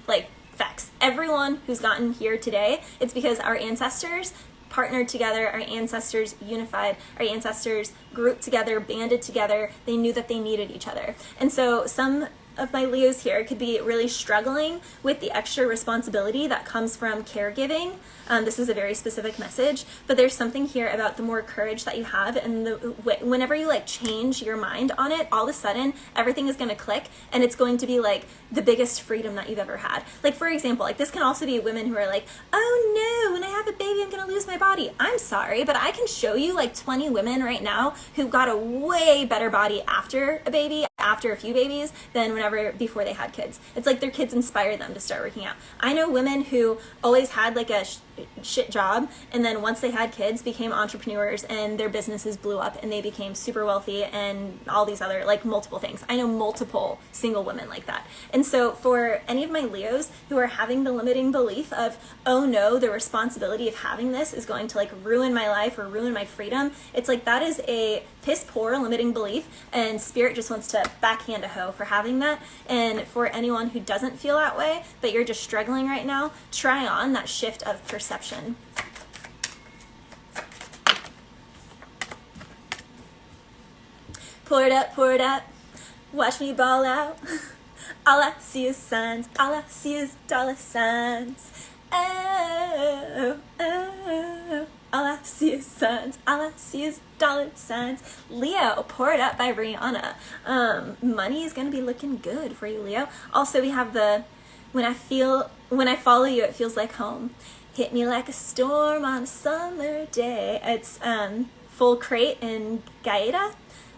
Facts. Everyone who's gotten here today, it's because our ancestors partnered together, our ancestors unified, our ancestors grouped together, banded together. They knew that they needed each other. And so some of my Leos here could be really struggling with the extra responsibility that comes from caregiving. This is a very specific message, but there's something here about the more courage that you have, and whenever you like change your mind on it, all of a sudden everything is going to click, and it's going to be like the biggest freedom that you've ever had. Like, for example, like this can also be women who are like, oh no, when I have a baby I'm going to lose my body. I'm sorry, but I can show you like 20 women right now who got a way better body after a baby, after a few babies, than before they had kids. It's like their kids inspired them to start working out. I know women who always had like a shit job, and then once they had kids became entrepreneurs, and their businesses blew up, and they became super wealthy, and all these other like multiple things. I know multiple single women like that. And so for any of my Leos who are having the limiting belief of, oh no, the responsibility of having this is going to like ruin my life or ruin my freedom, it's like that is a piss poor limiting belief, and spirit just wants to backhand a hoe for having that. And for anyone who doesn't feel that way, but you're just struggling right now, try on that shift of perception. Pour it up, watch me ball out. All I see is signs, all I see is dollar signs. Oh, oh, all I see is signs, all I see is dollar signs. Leo, Pour It Up by Rihanna. Money is going to be looking good for you, Leo. Also, we have the when I follow you, it feels like home. Hit me like a storm on a summer day. It's Full Crate and Gaeta.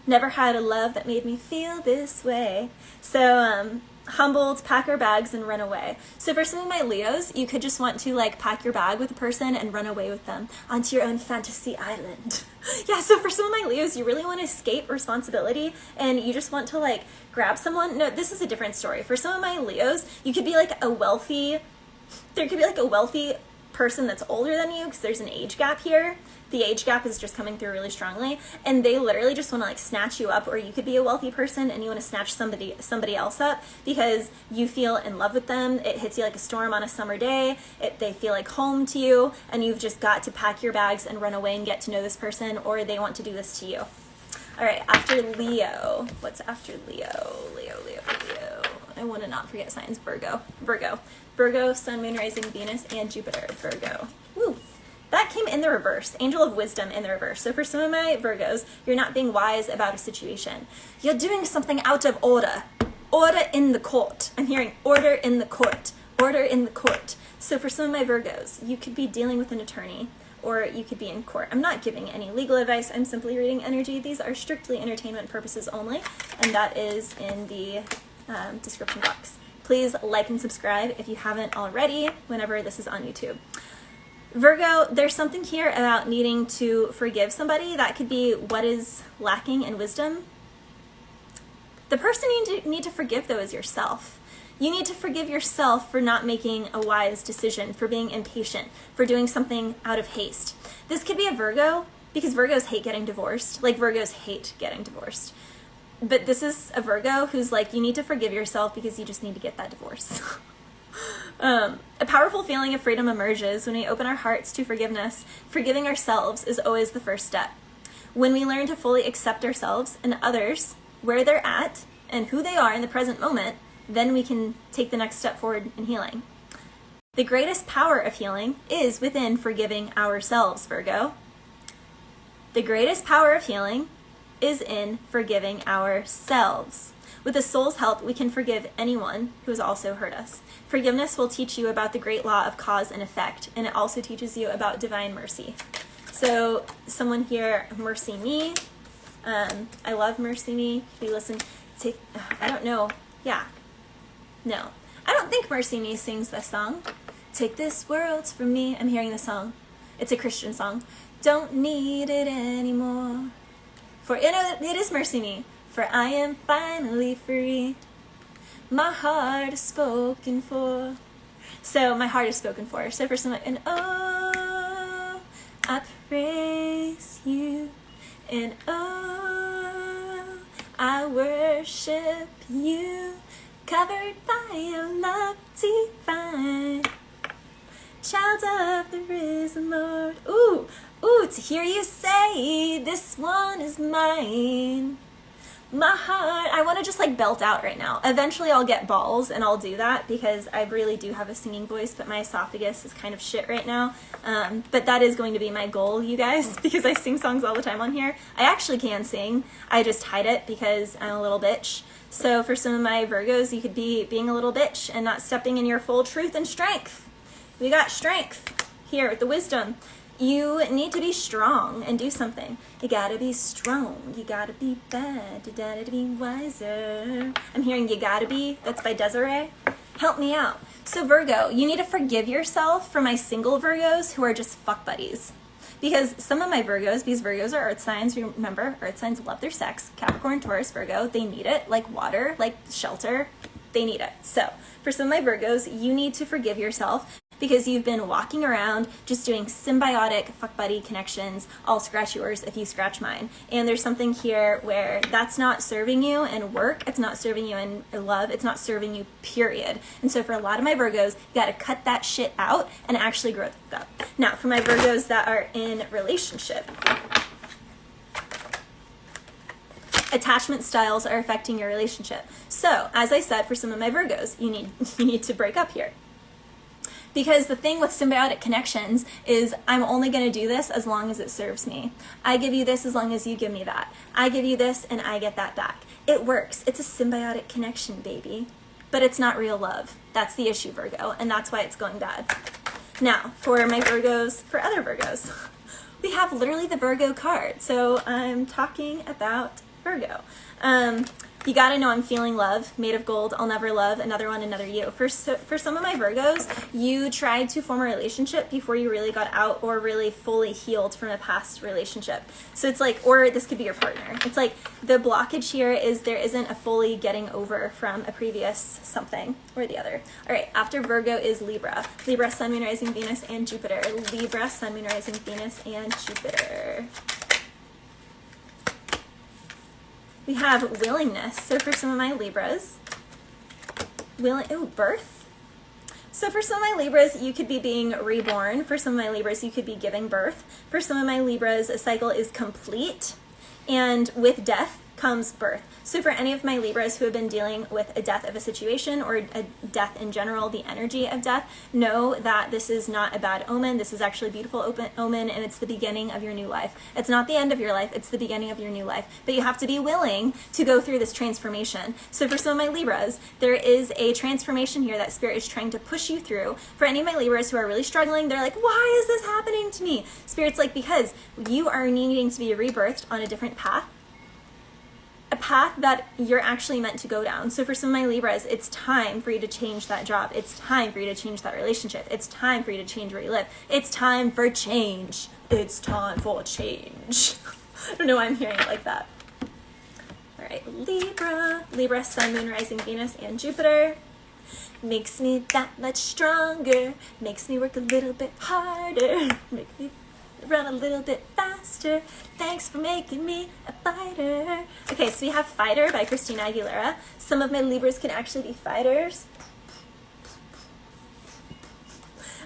Never had a love that made me feel this way. So humbled, pack our bags and run away. So for some of my Leos, you could just want to like pack your bag with a person and run away with them onto your own fantasy island. Yeah, so for some of my Leos, you really want to escape responsibility, and you just want to like grab someone. No, this is a different story. For some of my Leos, you could be like there could be like a wealthy person that's older than you, because there's an age gap here. The age gap is just coming through really strongly, and they literally just want to like snatch you up. Or you could be a wealthy person and you want to snatch somebody else up because you feel in love with them. It hits you like a storm on a summer day. They feel like home to you, and you've just got to pack your bags and run away and get to know this person, or they want to do this to you. All right, after Leo, what's after Leo? Leo. I want to not forget signs. Virgo, Sun, Moon, Rising, Venus, and Jupiter. Virgo. Woo. That came in the reverse. Angel of Wisdom in the reverse. So for some of my Virgos, you're not being wise about a situation. You're doing something out of order. Order in the court. I'm hearing order in the court. Order in the court. So for some of my Virgos, you could be dealing with an attorney, or you could be in court. I'm not giving any legal advice. I'm simply reading energy. These are strictly entertainment purposes only, and that is in the description box. Please like and subscribe if you haven't already whenever this is on YouTube. Virgo, there's something here about needing to forgive somebody. That could be what is lacking in wisdom. The person you need to forgive, though, is yourself. You need to forgive yourself for not making a wise decision, for being impatient, for doing something out of haste. This could be a Virgo, because Virgos hate getting divorced. Like, Virgos hate getting divorced. But this is a Virgo who's like, you need to forgive yourself because you just need to get that divorce. A powerful feeling of freedom emerges when we open our hearts to forgiveness. Forgiving ourselves is always the first step. When we learn to fully accept ourselves and others, where they're at, and who they are in the present moment, then we can take the next step forward in healing. The greatest power of healing is within forgiving ourselves, Virgo. The greatest power of healing is in forgiving ourselves. With the soul's help, we can forgive anyone who has also hurt us. Forgiveness will teach you about the great law of cause and effect, and it also teaches you about divine mercy. So someone here, Mercy Me. I love Mercy Me. If you listen to, I don't know. Yeah. No. I don't think Mercy Me sings this song. Take this world's from me. I'm hearing the song. It's a Christian song. Don't need it anymore. For it is Mercy Me. For I am finally free. My heart is spoken for. So my heart is spoken for. So for someone, and oh, I praise you. And oh, I worship you. Covered by your love divine. Child child of the risen Lord. Ooh, ooh, to hear you say, this one is mine. My heart, I want to just like belt out right now. Eventually I'll get balls and I'll do that because I really do have a singing voice, but my esophagus is kind of shit right now. But that is going to be my goal, you guys, because I sing songs all the time on here. I actually can sing. I just hide it because I'm a little bitch. So for some of my Virgos, you could be being a little bitch and not stepping in your full truth and strength. We got strength here, the wisdom. You need to be strong and do something. You gotta be strong. You gotta be bad. You gotta be wiser. I'm hearing you gotta be. That's by Desiree. Help me out. So Virgo, you need to forgive yourself for my single Virgos who are just fuck buddies. Because some of my Virgos, these Virgos are earth signs. Remember, earth signs love their sex. Capricorn, Taurus, Virgo, they need it. Like water, like shelter. They need it. So for some of my Virgos, you need to forgive yourself because you've been walking around just doing symbiotic fuck buddy connections. I'll scratch yours if you scratch mine. And there's something here where that's not serving you in work. It's not serving you in love. It's not serving you, period. And so for a lot of my Virgos, you got to cut that shit out and actually grow up. Now, for my Virgos that are in relationship, attachment styles are affecting your relationship. So, as I said, for some of my Virgos, you need to break up here. Because the thing with symbiotic connections is I'm only going to do this as long as it serves me. I give you this as long as you give me that. I give you this and I get that back. It works. It's a symbiotic connection, baby. But it's not real love. That's the issue, Virgo, and that's why it's going bad. Now, for my Virgos, for other Virgos, we have literally the Virgo card. So I'm talking about Virgo. You gotta know I'm feeling love, made of gold, I'll never love, another one, another you. For some of my Virgos, you tried to form a relationship before you really got out or really fully healed from a past relationship. So it's like, or this could be your partner. It's like the blockage here is there isn't a fully getting over from a previous something or the other. All right, after Virgo is Libra. Libra, Sun, Moon, Rising, Venus, and Jupiter. Libra, Sun, Moon, Rising, Venus, and Jupiter. We have willingness. So for some of my Libras, birth. So for some of my Libras, you could be being reborn. For some of my Libras, you could be giving birth. For some of my Libras, a cycle is complete. And with death comes birth. So for any of my Libras who have been dealing with a death of a situation or a death in general, the energy of death, know that this is not a bad omen. This is actually a beautiful omen, and it's the beginning of your new life. It's not the end of your life, it's the beginning of your new life. But you have to be willing to go through this transformation. So for some of my Libras, there is a transformation here that Spirit is trying to push you through. For any of my Libras who are really struggling, they're like, why is this happening to me? Spirit's like, because you are needing to be rebirthed on a different path. A path that you're actually meant to go down. So for some of my Libras, it's time for you to change that job. It's time for you to change that relationship. It's time for you to change where you live. It's time for change. It's time for change. I don't know why I'm hearing it like that. All right, Libra. Libra, Sun, Moon, Rising, Venus, and Jupiter. Makes me that much stronger. Makes me work a little bit harder. Makes me run a little bit faster. Thanks for making me a fighter. Okay, so we have Fighter by Christina Aguilera. Some of my Libras can actually be fighters.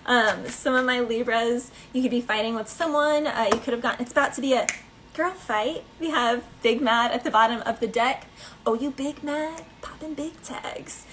Some of my Libras, you could be fighting with someone. You could have gotten, it's about to be a girl fight. We have Big Mad at the bottom of the deck. Oh, you big mad, popping big tags.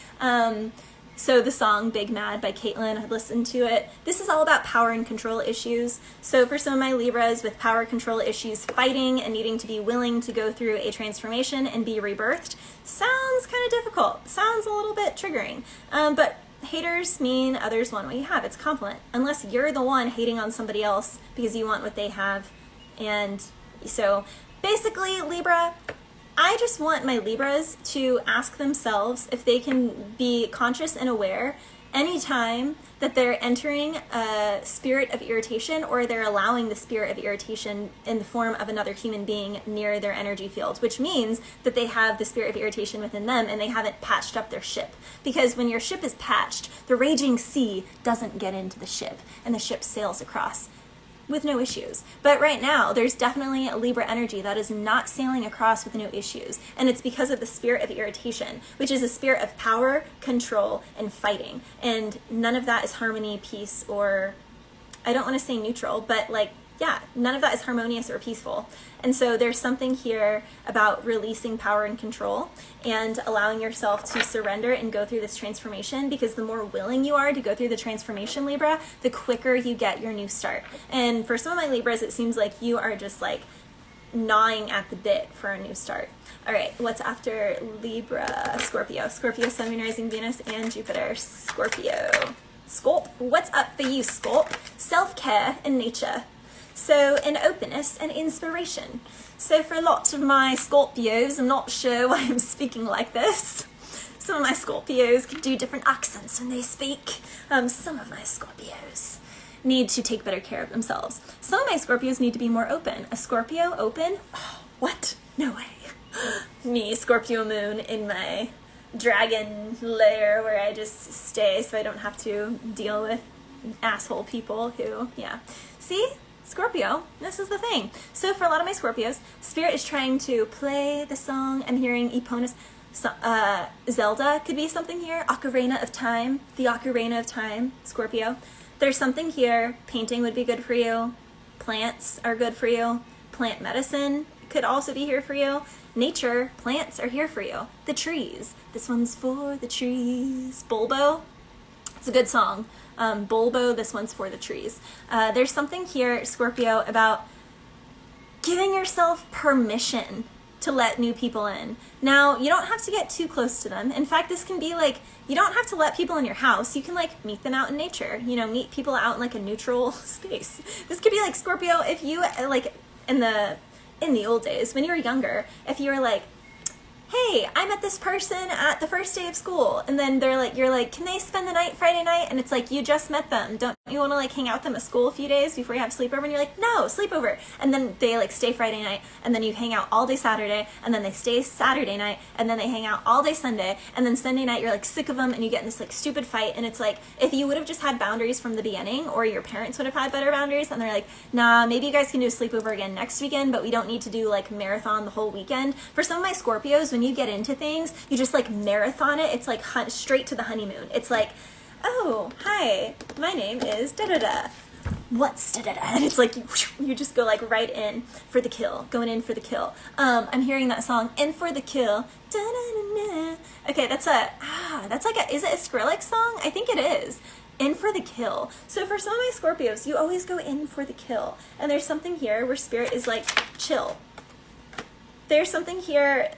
So the song Big Mad by Caitlin, I listened to it. This is all about power and control issues. So for some of my Libras with power control issues, fighting and needing to be willing to go through a transformation and be rebirthed sounds kind of difficult. Sounds a little bit triggering. But haters mean others want what you have. It's a compliment. Unless you're the one hating on somebody else because you want what they have. And so basically, Libra, I just want my Libras to ask themselves if they can be conscious and aware anytime that they're entering a spirit of irritation or they're allowing the spirit of irritation in the form of another human being near their energy field, which means that they have the spirit of irritation within them and they haven't patched up their ship. Because when your ship is patched, the raging sea doesn't get into the ship and the ship sails across with no issues. But right now, there's definitely a Libra energy that is not sailing across with no issues. And it's because of the spirit of irritation, which is a spirit of power, control, and fighting. And none of that is harmony, peace, or I don't want to say neutral, but like, yeah, none of that is harmonious or peaceful. And so there's something here about releasing power and control and allowing yourself to surrender and go through this transformation, because the more willing you are to go through the transformation, Libra, the quicker you get your new start. And for some of my Libras, it seems like you are just like gnawing at the bit for a new start. All right, what's after Libra? Scorpio. Scorpio, Sun, Moon, Rising, Venus, and Jupiter. Scorpio. Scorp, what's up for you, Scorp? Self-care and nature. So, and openness and inspiration. So for lots of my Scorpios, I'm not sure why I'm speaking like this. Some of my Scorpios can do different accents when they speak. Some of my Scorpios need to take better care of themselves. Some of my Scorpios need to be more open. A Scorpio open? Oh, what? No way. Me, Scorpio moon in my dragon lair where I just stay so I don't have to deal with asshole people who, yeah. See? Scorpio, this is the thing. So for a lot of my Scorpios, Spirit is trying to play the song. I'm hearing Eponus, Zelda could be something here. Ocarina of Time, the Ocarina of Time, Scorpio. There's something here. Painting would be good for you. Plants are good for you. Plant medicine could also be here for you. Nature, plants are here for you. The trees. This one's for the trees. Bulbo. It's a good song. Bulbo, this one's for the trees. There's something here, Scorpio, about giving yourself permission to let new people in. Now, you don't have to get too close to them. In fact, this can be like, you don't have to let people in your house. You can like meet them out in nature, you know, meet people out in like a neutral space. This could be like, Scorpio, if you like in the old days, when you were younger, if you were like, hey, I met this person at the first day of school, and then they're like, you're like, can they spend the night Friday night? And it's like, you just met them. Don't you want to like hang out with them at school a few days before you have sleepover? And you're like, no, sleepover. And then they like stay Friday night, and then you hang out all day Saturday, and then they stay Saturday night, and then they hang out all day Sunday, and then Sunday night you're like sick of them, and you get in this like stupid fight. And it's like, if you would have just had boundaries from the beginning, or your parents would have had better boundaries, and they're like, nah, maybe you guys can do a sleepover again next weekend, but we don't need to do like marathon the whole weekend. For some of my Scorpios, when you get into things, you just like marathon it. It's like straight to the honeymoon. It's like, oh, hi, my name is da-da-da. What's da-da-da? And it's like, you just go like right in for the kill, going in for the kill. I'm hearing that song, In for the Kill. Da-da-da-da. Okay, that's like is it a Skrillex song? I think it is. In for the kill. So for some of my Scorpios, you always go in for the kill. And there's something here where Spirit is like, chill. There's something here,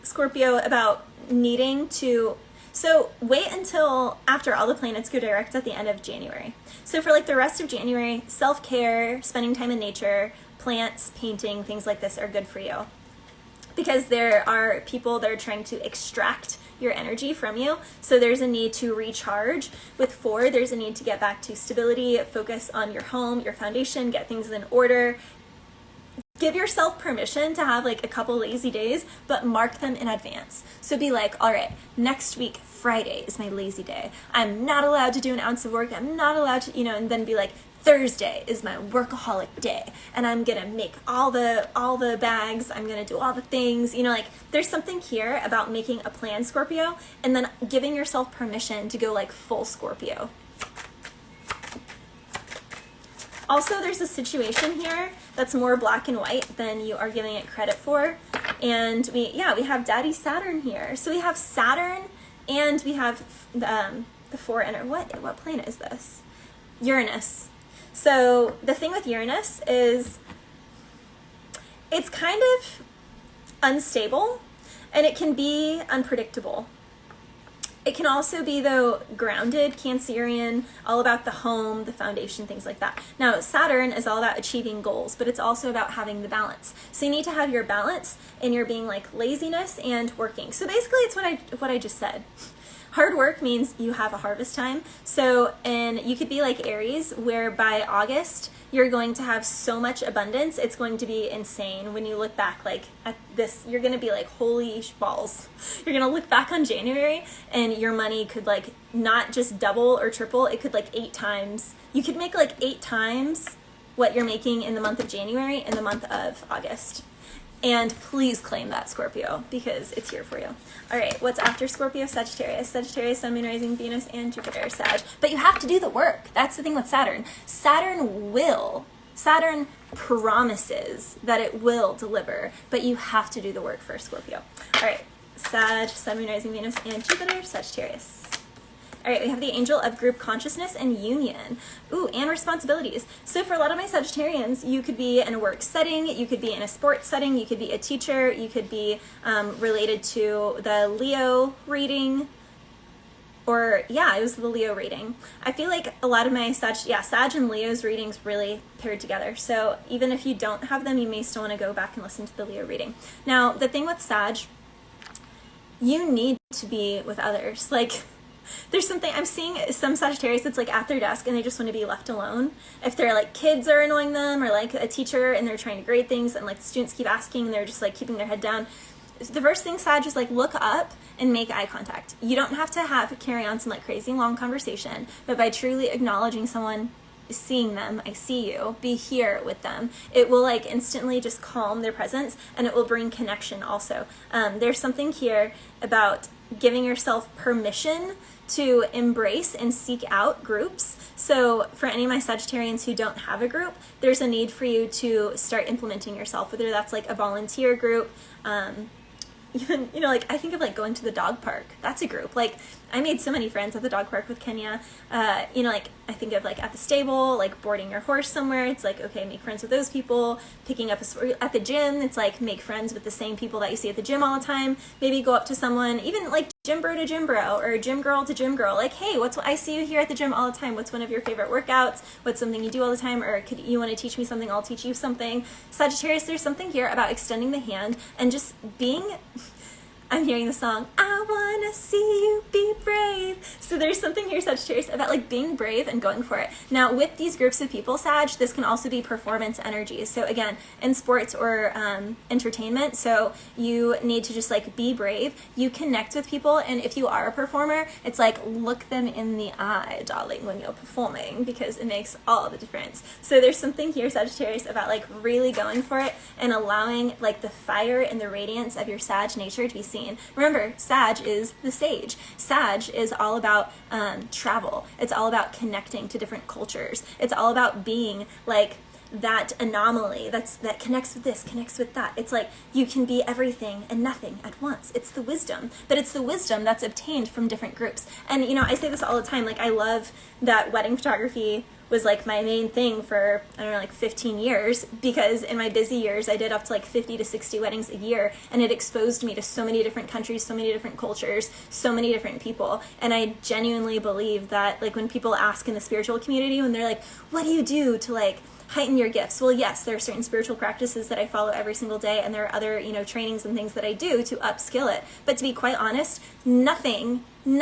Scorpio, about needing to, so wait until after all the planets go direct at the end of January. So for like the rest of January, self-care, spending time in nature, plants, painting, things like this are good for you. Because there are people that are trying to extract your energy from you. So there's a need to recharge. With 4, there's a need to get back to stability, focus on your home, your foundation, get things in order. Give yourself permission to have like a couple lazy days, but mark them in advance. So be like, all right, next week, Friday is my lazy day. I'm not allowed to do an ounce of work. I'm not allowed to, and then be like, Thursday is my workaholic day, and I'm gonna make all the bags. I'm gonna do all the things, like there's something here about making a plan, Scorpio, and then giving yourself permission to go like full Scorpio. Also, there's a situation here that's more black and white than you are giving it credit for. And we have Daddy Saturn here. So we have Saturn, and we have the 4 inner, what planet is this? Uranus. So the thing with Uranus is it's kind of unstable, and it can be unpredictable. It can also be, though, grounded, Cancerian, all about the home, the foundation, things like that. Now, Saturn is all about achieving goals, but it's also about having the balance. So you need to have your balance in your being like laziness and working. So basically, it's what I just said. Hard work means you have a harvest time. So, and you could be like Aries, where by August, you're going to have so much abundance, it's going to be insane. When you look back like at this, you're going to be like, holy balls. You're going to look back on January, and your money could like not just double or triple, it could like 8 times. You could make like 8 times what you're making in the month of January in the month of August. And please claim that, Scorpio, because it's here for you. All right, what's after Scorpio? Sagittarius. Sagittarius, Sun, Moon, Rising, Venus, and Jupiter, Sag. But you have to do the work. That's the thing with Saturn. Saturn promises that it will deliver, but you have to do the work first, Scorpio. All right, Sag, Sun, Moon, Rising, Venus, and Jupiter, Sagittarius. All right, we have the angel of group consciousness and union. Ooh, and responsibilities. So for a lot of my Sagittarians, you could be in a work setting, you could be in a sports setting, you could be a teacher, you could be related to the Leo reading, or yeah, it was the Leo reading. I feel like a lot of my Sag and Leo's readings really paired together. So even if you don't have them, you may still want to go back and listen to the Leo reading. Now, the thing with Sag, you need to be with others. Like, there's something, I'm seeing some Sagittarius that's like at their desk and they just want to be left alone. If their like kids are annoying them, or like a teacher and they're trying to grade things and like the students keep asking and they're just like keeping their head down. The first thing, Sag, is like look up and make eye contact. You don't have to carry on some like crazy long conversation, but by truly acknowledging someone, seeing them, I see you, be here with them, it will like instantly just calm their presence, and it will bring connection also. There's something here about giving yourself permission to embrace and seek out groups. So for any of my Sagittarians who don't have a group, there's a need for you to start implementing yourself, whether that's like a volunteer group, even, you know, like I think of like going to the dog park. That's a group. Like I made so many friends at the dog park with Kenya. You know, like I think of like at the stable, like boarding your horse somewhere. It's like, okay, make friends with those people. Picking up at the gym, it's like make friends with the same people that you see at the gym all the time. Maybe go up to someone, even like gym bro to gym bro, or gym girl to gym girl. Like, hey, I see you here at the gym all the time. What's one of your favorite workouts? What's something you do all the time? Or could you want to teach me something? I'll teach you something. Sagittarius, there's something here about extending the hand and just being, I'm hearing the song, I wanna see you be brave. So there's something here, Sagittarius, about like being brave and going for it. Now with these groups of people, Sag, this can also be performance energies. So again, in sports or entertainment, so you need to just like be brave. You connect with people, and if you are a performer, it's like look them in the eye, darling, when you're performing, because it makes all the difference. So there's something here, Sagittarius, about like really going for it and allowing like the fire and the radiance of your Sag nature to be seen. Remember, Sag is the sage. Sag is all about travel. It's all about connecting to different cultures. It's all about being like that anomaly that connects with this, connects with that. It's like you can be everything and nothing at once. It's the wisdom, but it's the wisdom that's obtained from different groups. And you know, I say this all the time, like I love that wedding photography was like my main thing for, I don't know, like 15 years, because in my busy years, I did up to like 50 to 60 weddings a year, and it exposed me to so many different countries, so many different cultures, so many different people. And I genuinely believe that like when people ask in the spiritual community, when they're like, what do you do to like heighten your gifts? Well, yes, there are certain spiritual practices that I follow every single day, and there are other, you know, trainings and things that I do to upskill it. But to be quite honest, nothing in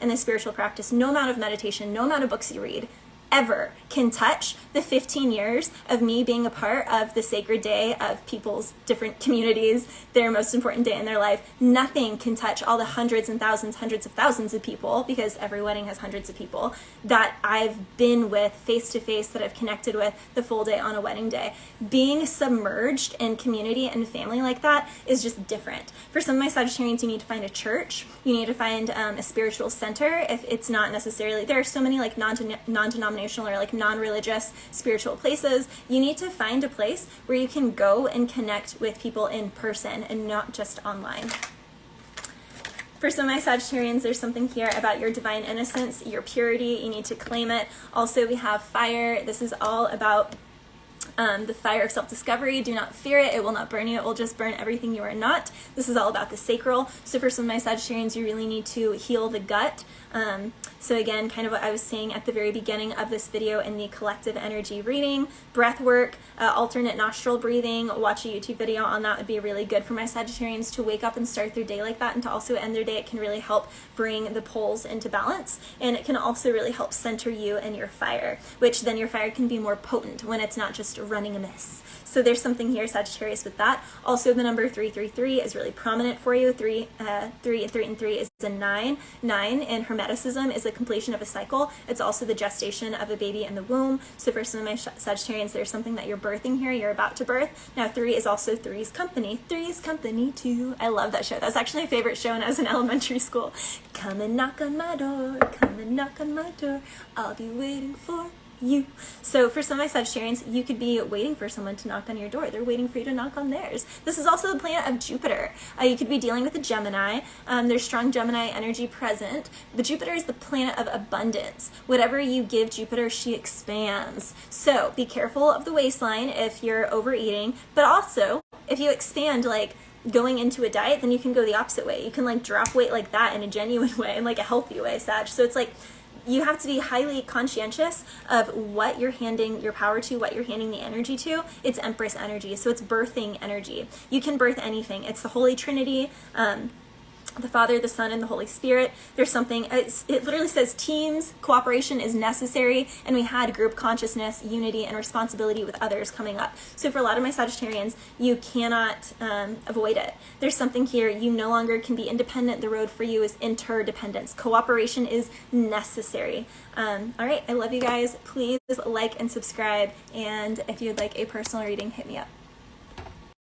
the spiritual practice, no amount of meditation, no amount of books you read, ever can touch the 15 years of me being a part of the sacred day of people's different communities, their most important day in their life. Nothing can touch all the hundreds and thousands, hundreds of thousands of people, because every wedding has hundreds of people, that I've been with face to face, that I've connected with the full day on a wedding day. Being submerged in community and family like that is just different. For some of my Sagittarians, you need to find a church. You need to find a spiritual center. If it's not necessarily, there are so many like non-denominational or like non-religious spiritual places. You need to find a place where you can go and connect with people in person and not just online. For some of my Sagittarians, there's something here about your divine innocence, your purity. You need to claim it. Also, we have fire. This is all about the fire of self-discovery. Do not fear it. It will not burn you. It will just burn everything you are not. This is all about the sacral. So for some of my Sagittarians, you really need to heal the gut. So again, kind of what I was saying at the very beginning of this video in the collective energy reading, breath work, alternate nostril breathing, watch a YouTube video on that would be really good for my Sagittarians to wake up and start their day like that, and to also end their day. It can really help bring the poles into balance, and it can also really help center you and your fire, which then your fire can be more potent when it's not just running amiss. So there's something here, Sagittarius, with that. Also, the number 333 is really prominent for you. 3 and 3 is a 9. 9 in Hermeticism is a completion of a cycle. It's also the gestation of a baby in the womb. So for some of my Sagittarians, there's something that you're birthing here, you're about to birth. Now 3 is also Three's Company. Three's Company too. I love that show. That's actually my favorite show when I was in elementary school. Come and knock on my door, come and knock on my door, I'll be waiting for you. So for some of my Sagittarians, you could be waiting for someone to knock on your door. They're waiting for you to knock on theirs. This is also the planet of Jupiter. You could be dealing with a Gemini. There's strong Gemini energy present. But Jupiter is the planet of abundance. Whatever you give Jupiter, she expands. So be careful of the waistline if you're overeating, but also if you expand, like going into a diet, then you can go the opposite way. You can like drop weight like that in a genuine way, in like a healthy way, Sag. So it's like, you have to be highly conscientious of what you're handing your power to, what you're handing the energy to. It's Empress energy, so it's birthing energy. You can birth anything. It's the Holy Trinity, the Father, the Son, and the Holy Spirit. There's something, it literally says teams, cooperation is necessary, and we had group consciousness, unity, and responsibility with others coming up. So for a lot of my Sagittarians, you cannot avoid it. There's something here, you no longer can be independent. The road for you is interdependence. Cooperation is necessary. All right, I love you guys. Please like and subscribe, and if you'd like a personal reading, hit me up.